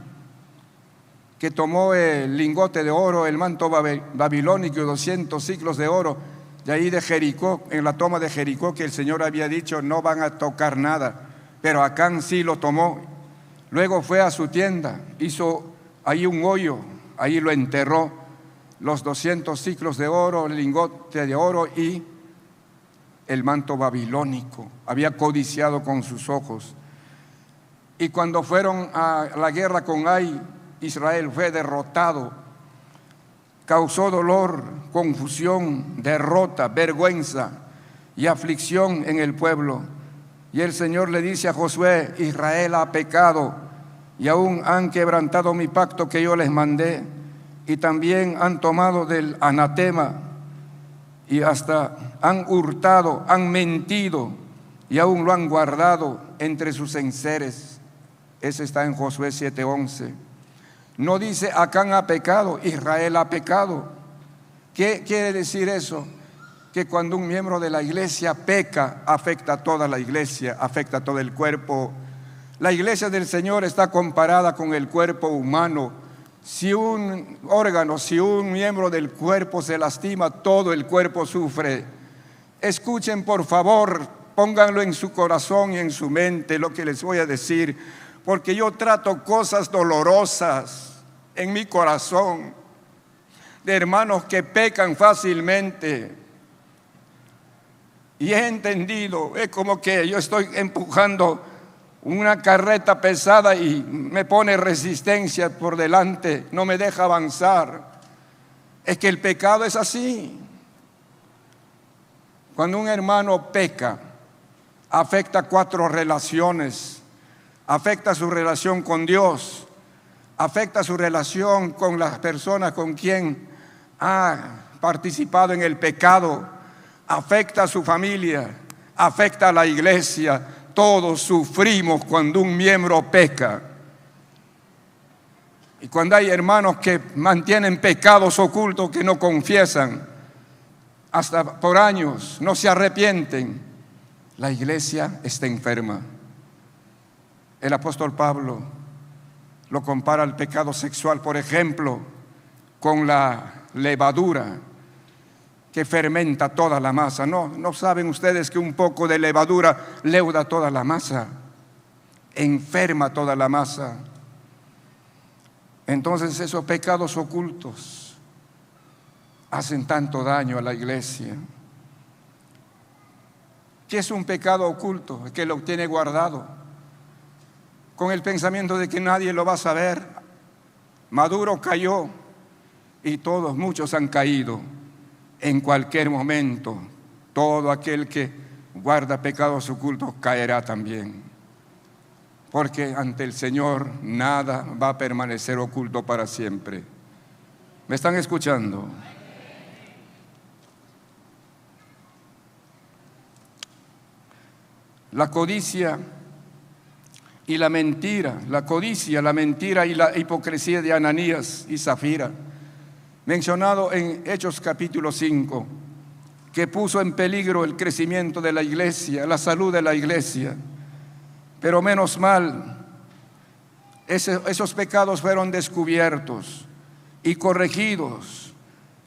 que tomó el lingote de oro, el manto babilónico y 200 siclos de oro de ahí de Jericó, en la toma de Jericó, que el Señor había dicho: no van a tocar nada, pero Acán sí lo tomó. Luego fue a su tienda, hizo ahí un hoyo, ahí lo enterró, los 200 siclos de oro, el lingote de oro y el manto babilónico. Había codiciado con sus ojos. Y cuando fueron a la guerra con Ai, Israel fue derrotado. Causó dolor, confusión, derrota, vergüenza y aflicción en el pueblo. Y el Señor le dice a Josué: Israel ha pecado y aún han quebrantado mi pacto que yo les mandé, y también han tomado del anatema y hasta han hurtado, han mentido y aún lo han guardado entre sus enseres. Ese está en Josué 7:11. No dice Acán ha pecado, Israel ha pecado. ¿Qué quiere decir eso? Que cuando un miembro de la iglesia peca, afecta a toda la iglesia, afecta a todo el cuerpo. La iglesia del Señor está comparada con el cuerpo humano. Si un órgano, si un miembro del cuerpo se lastima, todo el cuerpo sufre. Escuchen, por favor, pónganlo en su corazón y en su mente lo que les voy a decir, porque yo trato cosas dolorosas en mi corazón de hermanos que pecan fácilmente. Y he entendido, es como que yo estoy empujando una carreta pesada y me pone resistencia por delante, no me deja avanzar. Es que el pecado es así. Cuando un hermano peca, afecta 4 relaciones. Afecta su relación con Dios, afecta su relación con las personas con quien ha participado en el pecado, afecta a su familia, afecta a la iglesia. Todos sufrimos cuando un miembro peca. Y cuando hay hermanos que mantienen pecados ocultos que no confiesan, hasta por años no se arrepienten, la iglesia está enferma. El apóstol Pablo lo compara al pecado sexual, por ejemplo, con la levadura que fermenta toda la masa. ¿No saben ustedes que un poco de levadura leuda toda la masa? Enferma toda la masa. Entonces esos pecados ocultos hacen tanto daño a la iglesia. ¿Qué es un pecado oculto? Es que lo tiene guardado con el pensamiento de que nadie lo va a saber. Maduro cayó y muchos han caído. En cualquier momento, todo aquel que guarda pecados ocultos caerá también. Porque ante el Señor nada va a permanecer oculto para siempre. ¿Me están escuchando? La codicia y la mentira, la codicia, la mentira y la hipocresía de Ananías y Zafira, mencionado en Hechos capítulo 5, que puso en peligro el crecimiento de la iglesia, la salud de la iglesia. Pero menos mal, esos pecados fueron descubiertos y corregidos,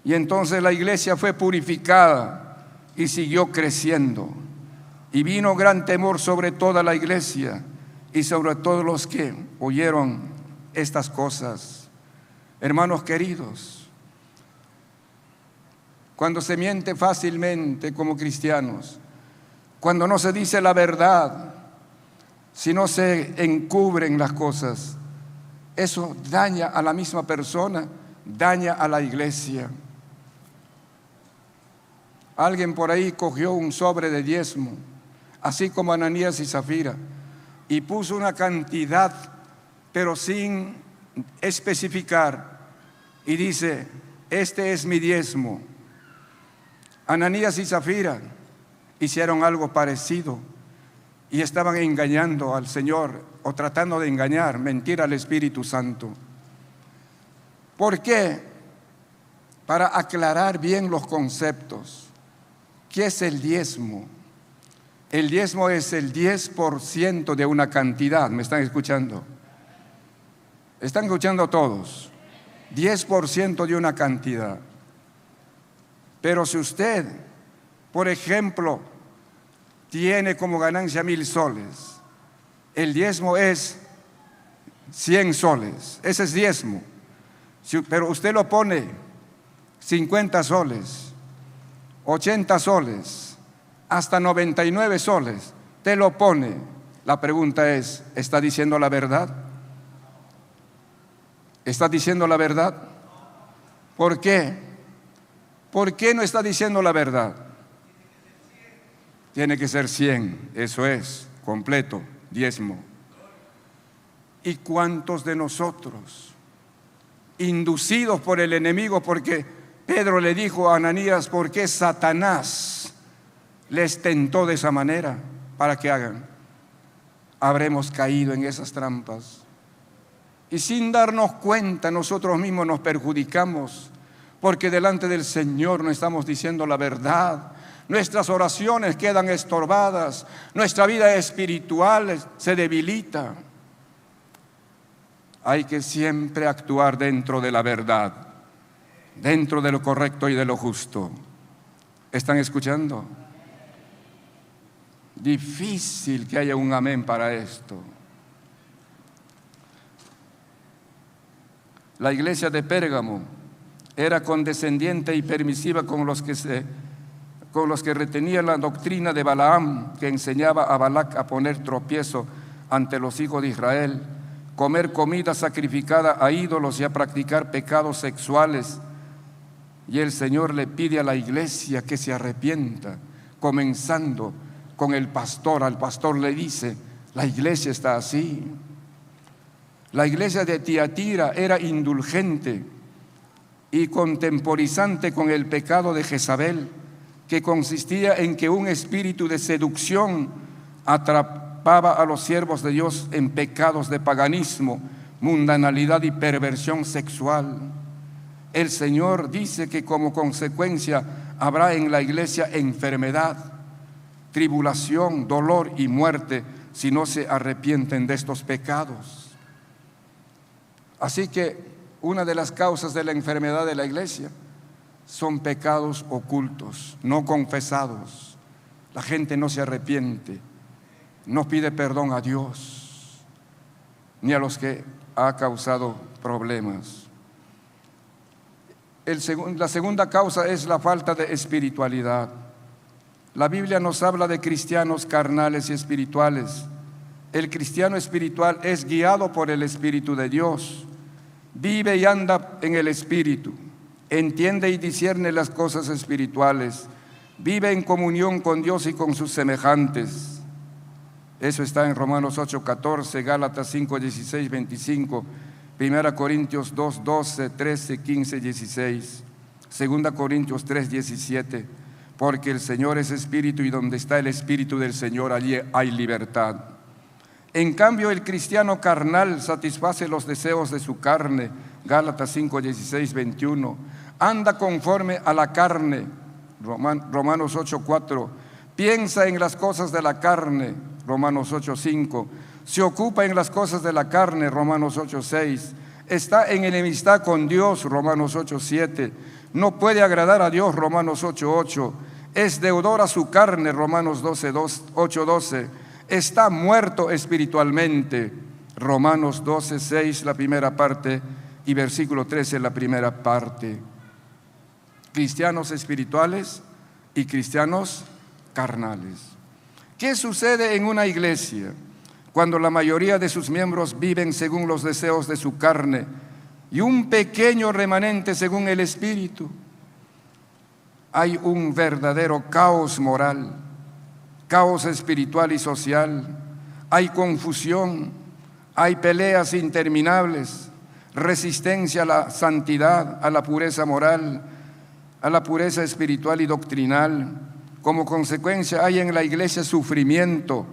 y entonces la iglesia fue purificada y siguió creciendo. Y vino gran temor sobre toda la iglesia y sobre todos los que oyeron estas cosas. Hermanos queridos, cuando se miente fácilmente como cristianos, cuando no se dice la verdad, si no se encubren las cosas, eso daña a la misma persona, daña a la iglesia. Alguien por ahí cogió un sobre de diezmo, así como Ananías y Zafira, y puso una cantidad, pero sin especificar, y dice: este es mi diezmo. Ananías y Zafira hicieron algo parecido y estaban engañando al Señor, o tratando de engañar, mentir al Espíritu Santo. ¿Por qué? Para aclarar bien los conceptos. ¿Qué es el diezmo? El diezmo es el 10% de una cantidad. ¿Me están escuchando? ¿Están escuchando todos? 10% de una cantidad. Pero si usted, por ejemplo, tiene como ganancia 1,000 soles, el diezmo es 100 soles. Ese es diezmo. Pero usted lo pone 50 soles, 80 soles, hasta 99 soles, te lo pone. La pregunta es: ¿está diciendo la verdad? ¿Está diciendo la verdad? ¿Por qué? ¿Por qué no está diciendo la verdad? Tiene que ser 100, eso es, completo, diezmo. ¿Y cuántos de nosotros, inducidos por el enemigo? Porque Pedro le dijo a Ananías: ¿por qué Satanás les tentó de esa manera? para que hagan. Habremos caído en esas trampas. Y sin darnos cuenta, nosotros mismos nos perjudicamos, porque delante del Señor no estamos diciendo la verdad. Nuestras oraciones quedan estorbadas, nuestra vida espiritual se debilita. Hay que siempre actuar dentro de la verdad, dentro de lo correcto y de lo justo. ¿Están escuchando? Difícil que haya un amén para esto. La iglesia de Pérgamo era condescendiente y permisiva con los que retenían la doctrina de Balaam, que enseñaba a Balac a poner tropiezo ante los hijos de Israel, comer comida sacrificada a ídolos y a practicar pecados sexuales. Y el Señor le pide a la iglesia que se arrepienta, comenzando con el pastor. Al pastor le dice: la iglesia está así. La iglesia de Tiatira era indulgente y contemporizante con el pecado de Jezabel, que consistía en que un espíritu de seducción atrapaba a los siervos de Dios en pecados de paganismo, mundanalidad y perversión sexual. El Señor dice que como consecuencia habrá en la iglesia enfermedad, tribulación, dolor y muerte si no se arrepienten de estos pecados. Así que una de las causas de la enfermedad de la iglesia son pecados ocultos, no confesados. La gente no se arrepiente, no pide perdón a Dios ni a los que ha causado problemas. La segunda causa es la falta de espiritualidad. La Biblia nos habla de cristianos carnales y espirituales. El cristiano espiritual es guiado por el Espíritu de Dios, vive y anda en el Espíritu, entiende y discierne las cosas espirituales, vive en comunión con Dios y con sus semejantes. Eso está en Romanos 8:14, Gálatas 5:16, 25, 1 Corintios 2:12, 13, 15, 16, 2 Corintios 3:17, porque el Señor es Espíritu y donde está el Espíritu del Señor, allí hay libertad. En cambio, el cristiano carnal satisface los deseos de su carne, Gálatas 5:16, 21, anda conforme a la carne, Romanos 8:4, piensa en las cosas de la carne, Romanos 8:5, se ocupa en las cosas de la carne, Romanos 8:6, está en enemistad con Dios, Romanos 8:7, no puede agradar a Dios, Romanos 8:8, es deudor a su carne, Romanos 8:12, está muerto espiritualmente, Romanos 12:6, la primera parte, y versículo 13, la primera parte. Cristianos espirituales y cristianos carnales. ¿Qué sucede en una iglesia cuando la mayoría de sus miembros viven según los deseos de su carne y un pequeño remanente según el Espíritu? Hay un verdadero caos moral, caos espiritual y social. Hay confusión, hay peleas interminables, resistencia a la santidad, a la pureza moral, a la pureza espiritual y doctrinal. Como consecuencia hay en la iglesia sufrimiento,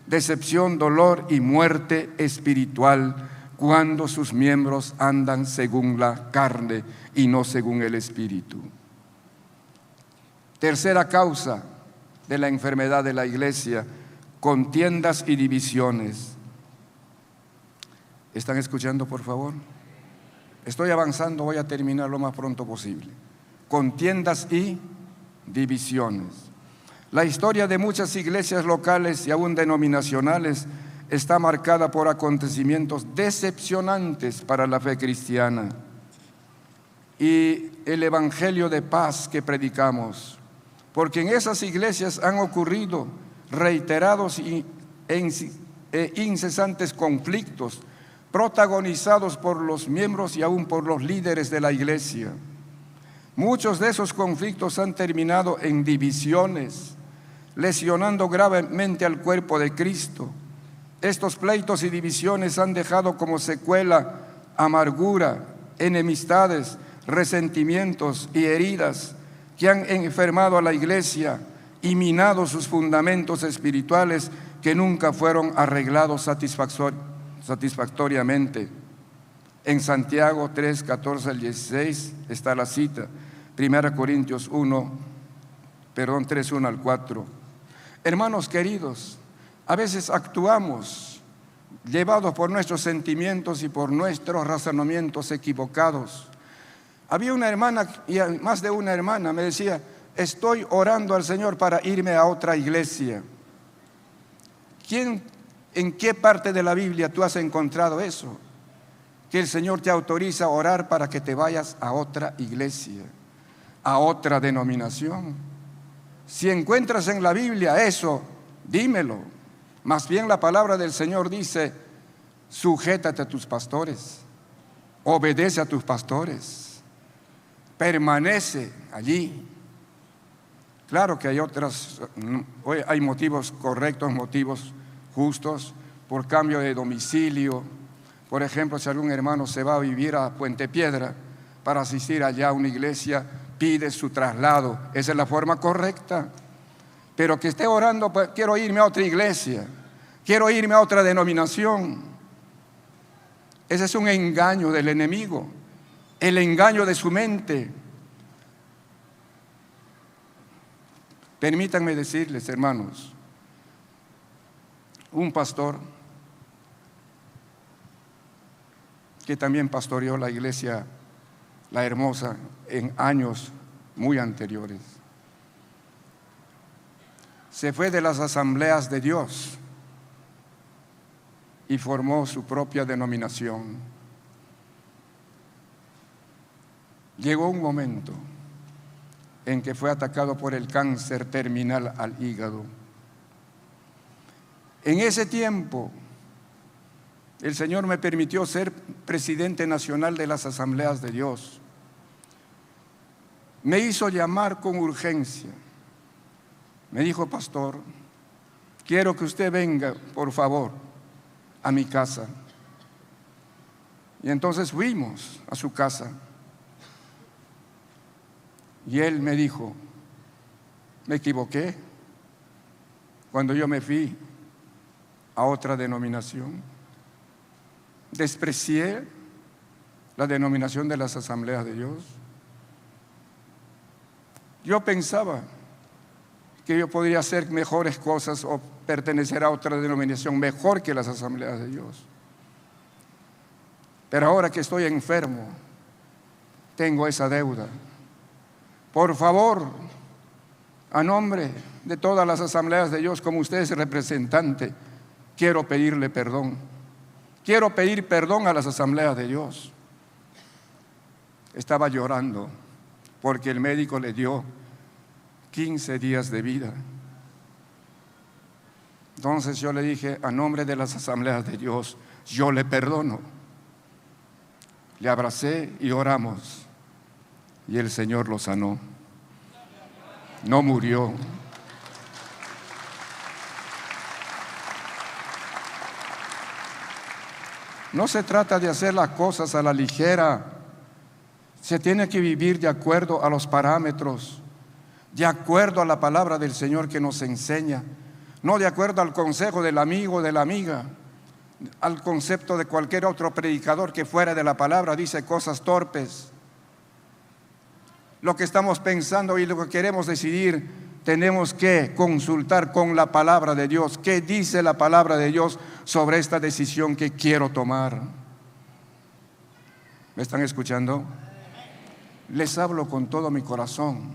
decepción, dolor y muerte espiritual cuando sus miembros andan según la carne y no según el Espíritu. Tercera causa de la enfermedad de la iglesia: contiendas y divisiones. ¿Están escuchando, por favor? Estoy avanzando, voy a terminar lo más pronto posible. Contiendas y divisiones. La historia de muchas iglesias locales y aún denominacionales está marcada por acontecimientos decepcionantes para la fe cristiana y el evangelio de paz que predicamos, porque en esas iglesias han ocurrido reiterados e incesantes conflictos protagonizados por los miembros y aún por los líderes de la iglesia. Muchos de esos conflictos han terminado en divisiones, lesionando gravemente al cuerpo de Cristo. Estos pleitos y divisiones han dejado como secuela amargura, enemistades, resentimientos y heridas que han enfermado a la iglesia y minados sus fundamentos espirituales que nunca fueron arreglados satisfactoriamente. En Santiago 3, 14 al 16 está la cita, 1 Corintios 3, 1 al 4. Hermanos queridos, a veces actuamos llevados por nuestros sentimientos y por nuestros razonamientos equivocados. Había una hermana, y más de una hermana, me decía: estoy orando al Señor para irme a otra iglesia. ¿En qué parte de la Biblia tú has encontrado eso? Que el Señor te autoriza a orar para que te vayas a otra iglesia, a otra denominación. Si encuentras en la Biblia eso, dímelo. Más bien la palabra del Señor dice: sujétate a tus pastores, obedece a tus pastores, permanece allí. Claro que hay motivos correctos, motivos justos, por cambio de domicilio. Por ejemplo, si algún hermano se va a vivir a Puente Piedra para asistir allá a una iglesia, pide su traslado. Esa es la forma correcta. Pero que esté orando: pues, quiero irme a otra iglesia, quiero irme a otra denominación. Ese es un engaño del enemigo, el engaño de su mente. Permítanme decirles, hermanos, un pastor que también pastoreó la iglesia La Hermosa en años muy anteriores, se fue de las asambleas de Dios y formó su propia denominación. Llegó un momento en que fue atacado por el cáncer terminal al hígado. En ese tiempo, el Señor me permitió ser presidente nacional de las asambleas de Dios. Me hizo llamar con urgencia. Me dijo: pastor, quiero que usted venga, por favor, a mi casa. Y entonces fuimos a su casa. Y él me dijo: me equivoqué cuando yo me fui a otra denominación. Desprecié la denominación de las asambleas de Dios. Yo pensaba que yo podría hacer mejores cosas o pertenecer a otra denominación mejor que las asambleas de Dios. Pero ahora que estoy enfermo, tengo esa deuda. Por favor, a nombre de todas las asambleas de Dios, como usted es representante, quiero pedirle perdón. Quiero pedir perdón a las asambleas de Dios. Estaba llorando porque el médico le dio 15 días de vida. Entonces yo le dije: a nombre de las asambleas de Dios, yo le perdono. Le abracé y oramos, y el Señor lo sanó. No murió. No se trata de hacer las cosas a la ligera. Se tiene que vivir de acuerdo a los parámetros, de acuerdo a la palabra del Señor que nos enseña, no de acuerdo al consejo del amigo o de la amiga, al concepto de cualquier otro predicador que fuera de la palabra dice cosas torpes. Lo que estamos pensando y lo que queremos decidir, tenemos que consultar con la palabra de Dios. ¿Qué dice la palabra de Dios sobre esta decisión que quiero tomar? ¿Me están escuchando? Les hablo con todo mi corazón,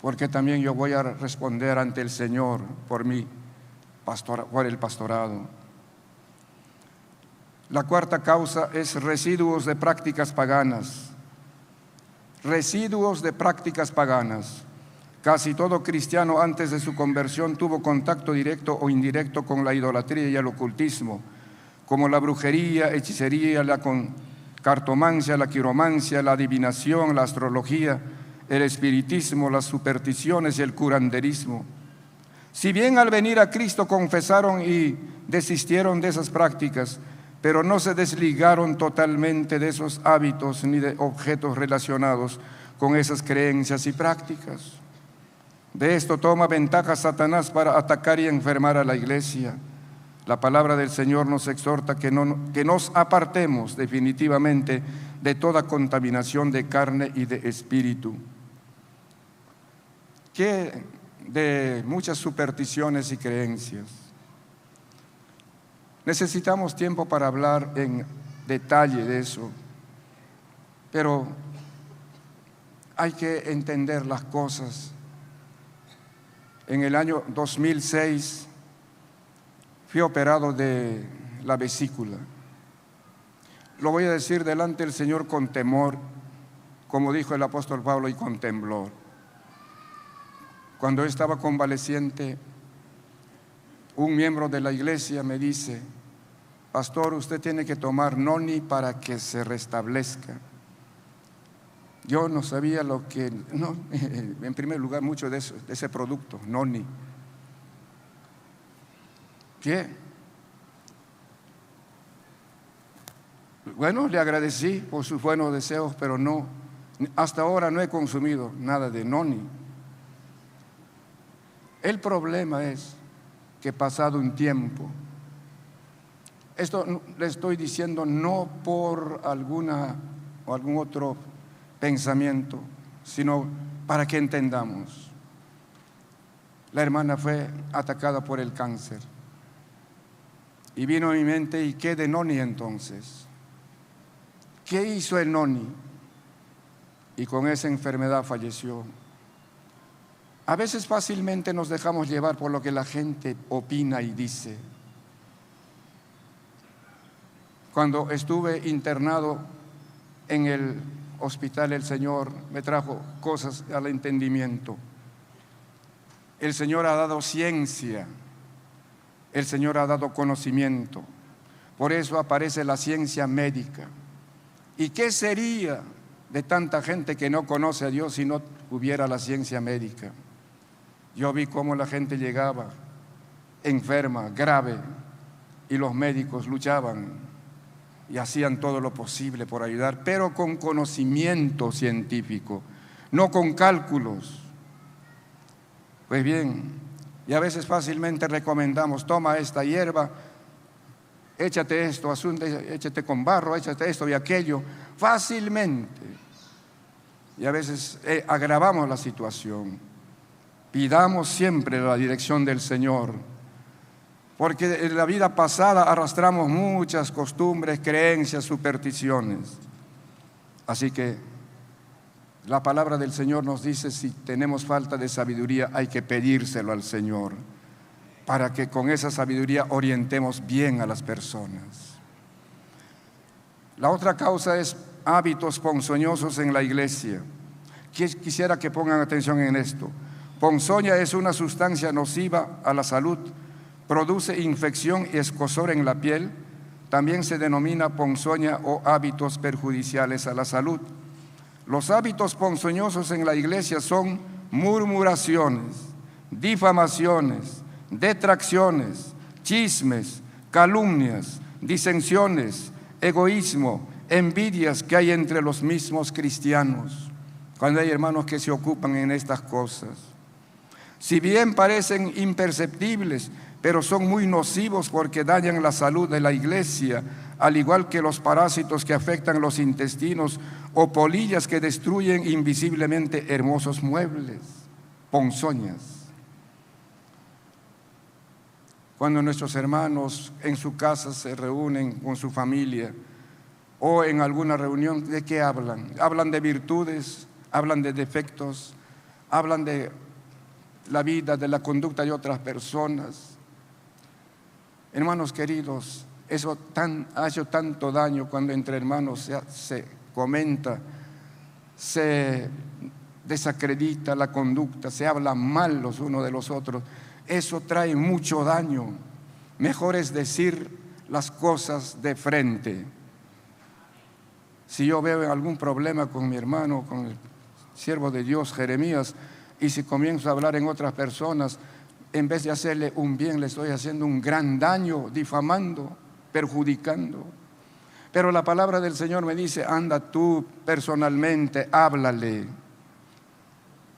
porque también yo voy a responder ante el Señor por el pastorado. La cuarta causa es residuos de prácticas paganas. Residuos de prácticas paganas. Casi todo cristiano antes de su conversión tuvo contacto directo o indirecto con la idolatría y el ocultismo, como la brujería, hechicería, la cartomancia, la quiromancia, la adivinación, la astrología, el espiritismo, las supersticiones y el curanderismo. Si bien al venir a Cristo confesaron y desistieron de esas prácticas, pero no se desligaron totalmente de esos hábitos ni de objetos relacionados con esas creencias y prácticas. De esto toma ventaja Satanás para atacar y enfermar a la iglesia. La palabra del Señor nos exhorta que nos apartemos definitivamente de toda contaminación de carne y de espíritu, que de muchas supersticiones y creencias. Necesitamos tiempo para hablar en detalle de eso, pero hay que entender las cosas. En el año 2006 fui operado de la vesícula. Lo voy a decir delante del Señor con temor, como dijo el apóstol Pablo, y con temblor. Cuando estaba convaleciente, un miembro de la iglesia me dice: pastor, usted tiene que tomar noni para que se restablezca. Yo no sabía lo que, no, en primer lugar, mucho de ese producto, noni. ¿Qué? Bueno, le agradecí por sus buenos deseos, pero no, hasta ahora no he consumido nada de noni. El problema es que pasado un tiempo, esto le estoy diciendo no por algún otro pensamiento, sino para que entendamos. La hermana fue atacada por el cáncer y vino a mi mente: ¿y qué de noni entonces? ¿Qué hizo el noni? Y con esa enfermedad falleció. A veces fácilmente nos dejamos llevar por lo que la gente opina y dice. Cuando estuve internado en el hospital, el Señor me trajo cosas al entendimiento. El Señor ha dado ciencia, el Señor ha dado conocimiento. Por eso aparece la ciencia médica. ¿Y qué sería de tanta gente que no conoce a Dios si no hubiera la ciencia médica? Yo vi cómo la gente llegaba enferma, grave, y los médicos luchaban y hacían todo lo posible por ayudar, pero con conocimiento científico, no con cálculos. Pues bien, y a veces fácilmente recomendamos: toma esta hierba, échate esto, échate con barro, échate esto y aquello, fácilmente. Y a veces agravamos la situación. Pidamos siempre la dirección del Señor, porque en la vida pasada arrastramos muchas costumbres, creencias, supersticiones. Así que la palabra del Señor nos dice: si tenemos falta de sabiduría, hay que pedírselo al Señor, para que con esa sabiduría orientemos bien a las personas. La otra causa es hábitos ponzoñosos en la iglesia. Quisiera que pongan atención en esto. Ponzoña es una sustancia nociva a la salud, produce infección y escozor en la piel. También se denomina ponzoña o hábitos perjudiciales a la salud. Los hábitos ponzoñosos en la iglesia son murmuraciones, difamaciones, detracciones, chismes, calumnias, disensiones, egoísmo, envidias que hay entre los mismos cristianos, cuando hay hermanos que se ocupan en estas cosas. Si bien parecen imperceptibles, pero son muy nocivos porque dañan la salud de la iglesia, al igual que los parásitos que afectan los intestinos o polillas que destruyen invisiblemente hermosos muebles, ponzoñas. Cuando nuestros hermanos en su casa se reúnen con su familia o en alguna reunión, ¿de qué hablan? Hablan de virtudes, hablan de defectos, hablan de la vida, de la conducta de otras personas. Hermanos queridos, eso ha hecho tanto daño cuando entre hermanos se comenta, se desacredita la conducta, se habla mal los unos de los otros. Eso trae mucho daño. Mejor es decir las cosas de frente. Si yo veo algún problema con mi hermano, con el siervo de Dios, Jeremías, y si comienzo a hablar en otras personas, en vez de hacerle un bien, le estoy haciendo un gran daño, difamando, perjudicando. Pero la palabra del Señor me dice: anda tú personalmente, háblale.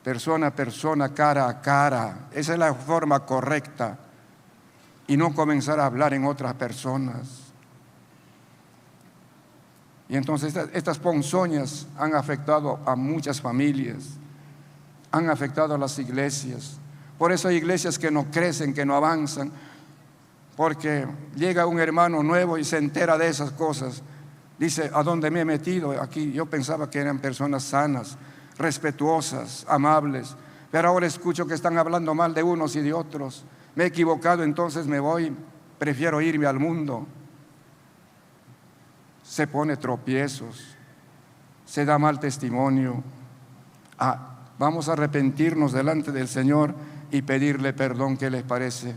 persona a persona, cara a cara. Esa es la forma correcta. Y no comenzar a hablar en otras personas. Y entonces estas ponzoñas han afectado a muchas familias, han afectado a las iglesias. Por eso hay iglesias que no crecen, que no avanzan, porque llega un hermano nuevo y se entera de esas cosas. Dice, ¿a dónde me he metido? Aquí yo pensaba que eran personas sanas, respetuosas, amables, pero ahora escucho que están hablando mal de unos y de otros. Me he equivocado, entonces me voy, prefiero irme al mundo. Se pone tropiezos, se da mal testimonio. Vamos a arrepentirnos delante del Señor y pedirle perdón. ¿Qué les parece?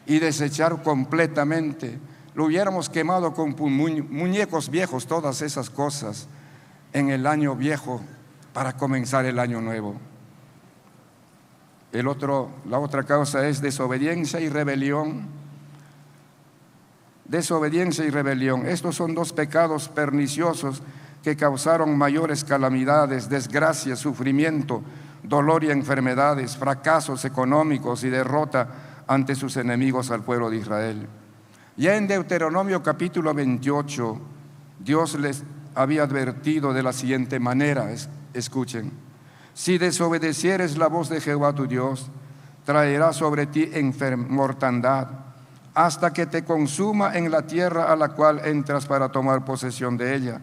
Y desechar completamente. Lo hubiéramos quemado con muñecos viejos, todas esas cosas, en el año viejo para comenzar el año nuevo. La otra causa es desobediencia y rebelión. Desobediencia y rebelión. Estos son dos pecados perniciosos que causaron mayores calamidades, desgracias, sufrimiento, dolor y enfermedades, fracasos económicos y derrota ante sus enemigos al pueblo de Israel. Ya en Deuteronomio capítulo 28, Dios les había advertido de la siguiente manera, escuchen: si desobedecieres la voz de Jehová tu Dios, traerá sobre ti mortandad, hasta que te consuma en la tierra a la cual entras para tomar posesión de ella.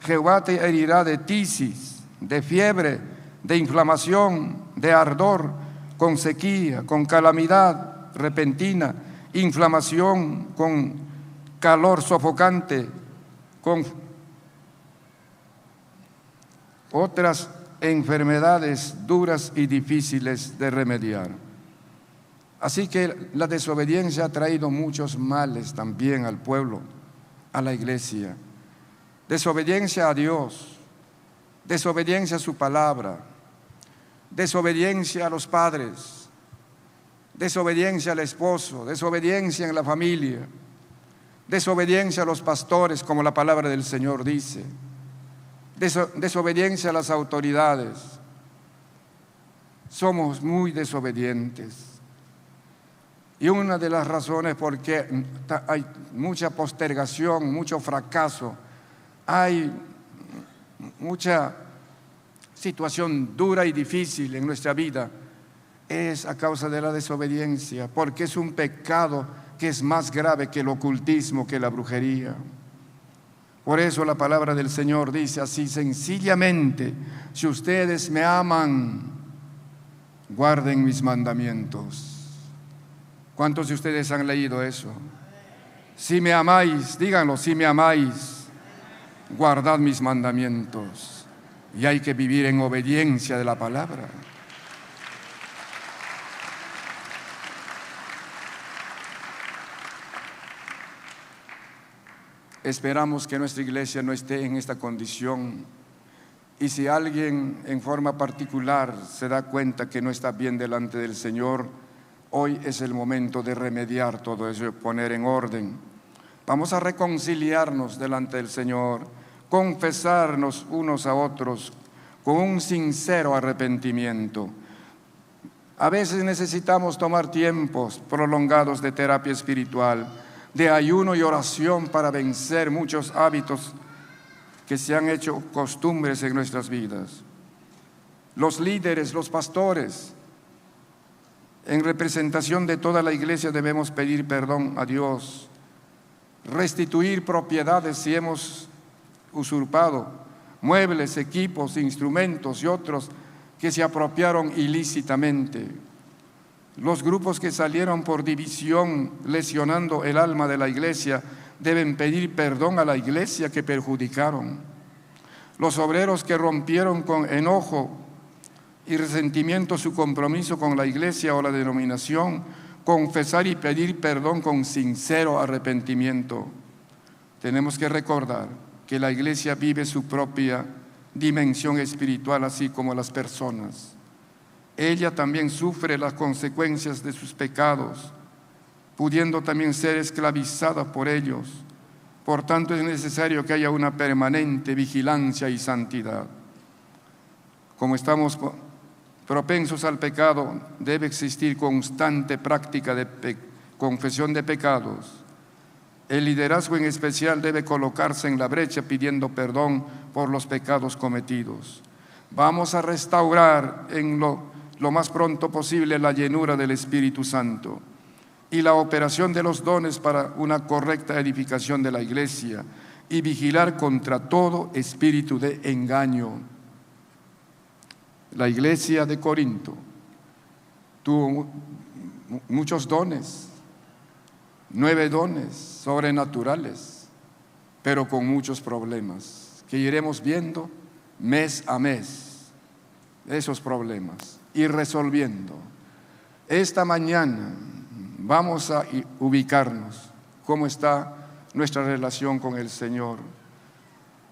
Jehová te herirá de tisis, de fiebre, de inflamación, de ardor, con sequía, con calamidad repentina, inflamación, con calor sofocante, con otras enfermedades duras y difíciles de remediar. Así que la desobediencia ha traído muchos males también al pueblo, a la iglesia. Desobediencia a Dios, desobediencia a su palabra, desobediencia a los padres, desobediencia al esposo, desobediencia en la familia, desobediencia a los pastores, como la palabra del Señor dice, desobediencia a las autoridades. Somos muy desobedientes. Y una de las razones por qué hay mucha postergación, mucho fracaso, hay mucha situación dura y difícil en nuestra vida, es a causa de la desobediencia, porque es un pecado que es más grave que el ocultismo, que la brujería. Por eso la palabra del Señor dice así sencillamente: si ustedes me aman, guarden mis mandamientos. ¿Cuántos de ustedes han leído eso? Si me amáis, díganlo, si me amáis, guardad mis mandamientos. Y hay que vivir en obediencia de la palabra. Esperamos que nuestra iglesia no esté en esta condición. Y si alguien en forma particular se da cuenta que no está bien delante del Señor, hoy es el momento de remediar todo eso y poner en orden. Vamos a reconciliarnos delante del Señor, confesarnos unos a otros con un sincero arrepentimiento. A veces necesitamos tomar tiempos prolongados de terapia espiritual, de ayuno y oración para vencer muchos hábitos que se han hecho costumbres en nuestras vidas. Los líderes, los pastores, en representación de toda la iglesia, debemos pedir perdón a Dios, restituir propiedades si hemos usurpado, muebles, equipos, instrumentos y otros que se apropiaron ilícitamente. Los grupos que salieron por división, lesionando el alma de la iglesia, deben pedir perdón a la iglesia que perjudicaron. Los obreros que rompieron con enojo y resentimiento su compromiso con la iglesia o la denominación, confesar y pedir perdón con sincero arrepentimiento. Tenemos que recordar que la iglesia vive su propia dimensión espiritual, así como las personas. Ella también sufre las consecuencias de sus pecados, pudiendo también ser esclavizada por ellos. Por tanto, es necesario que haya una permanente vigilancia y santidad. Como estamos propensos al pecado, debe existir constante práctica de confesión de pecados. El liderazgo en especial debe colocarse en la brecha pidiendo perdón por los pecados cometidos. Vamos a restaurar en lo más pronto posible la llenura del Espíritu Santo y la operación de los dones para una correcta edificación de la iglesia y vigilar contra todo espíritu de engaño. La iglesia de Corinto tuvo muchos dones, 9 dones sobrenaturales, pero con muchos problemas que iremos viendo mes a mes, esos problemas, y resolviendo. Esta mañana vamos a ubicarnos cómo está nuestra relación con el Señor.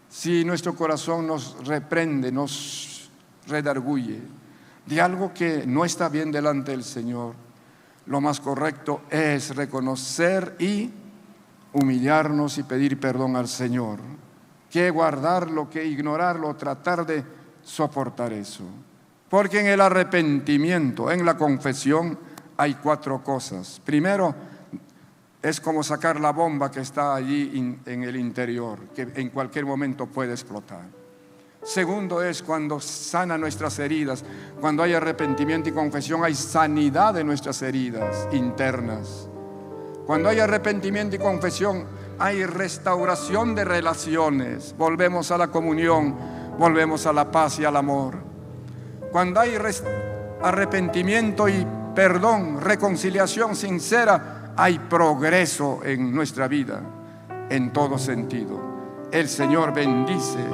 Si nuestro corazón nos reprende, nos redarguye de algo que no está bien delante del Señor, lo más correcto es reconocer y humillarnos y pedir perdón al Señor, que guardarlo, que ignorarlo, tratar de soportar eso. Porque en el arrepentimiento, en la confesión, hay 4 cosas. Primero, es como sacar la bomba que está allí en el interior, que en cualquier momento puede explotar. Segundo es cuando sana nuestras heridas. Cuando hay arrepentimiento y confesión, hay sanidad de nuestras heridas internas. Cuando hay arrepentimiento y confesión, hay restauración de relaciones. Volvemos a la comunión, volvemos a la paz y al amor. Cuando hay arrepentimiento y perdón, reconciliación sincera, hay progreso en nuestra vida, en todo sentido. El Señor bendice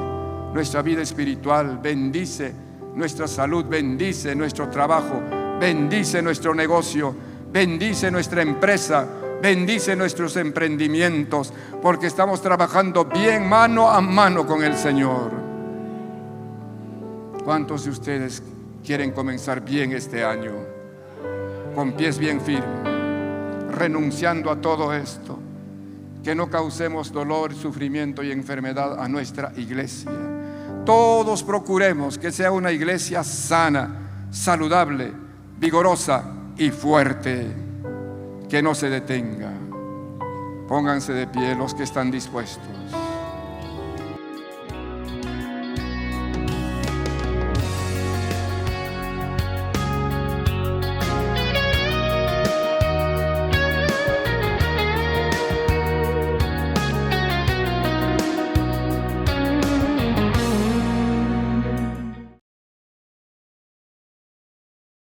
nuestra vida espiritual, bendice nuestra salud, bendice nuestro trabajo, bendice nuestro negocio, bendice nuestra empresa, bendice nuestros emprendimientos, porque estamos trabajando bien mano a mano con el Señor. ¿Cuántos de ustedes quieren comenzar bien este año? Con pies bien firmes, renunciando a todo esto, que no causemos dolor, sufrimiento y enfermedad a nuestra iglesia. Todos procuremos que sea una iglesia sana, saludable, vigorosa y fuerte, que no se detenga. Pónganse de pie los que están dispuestos.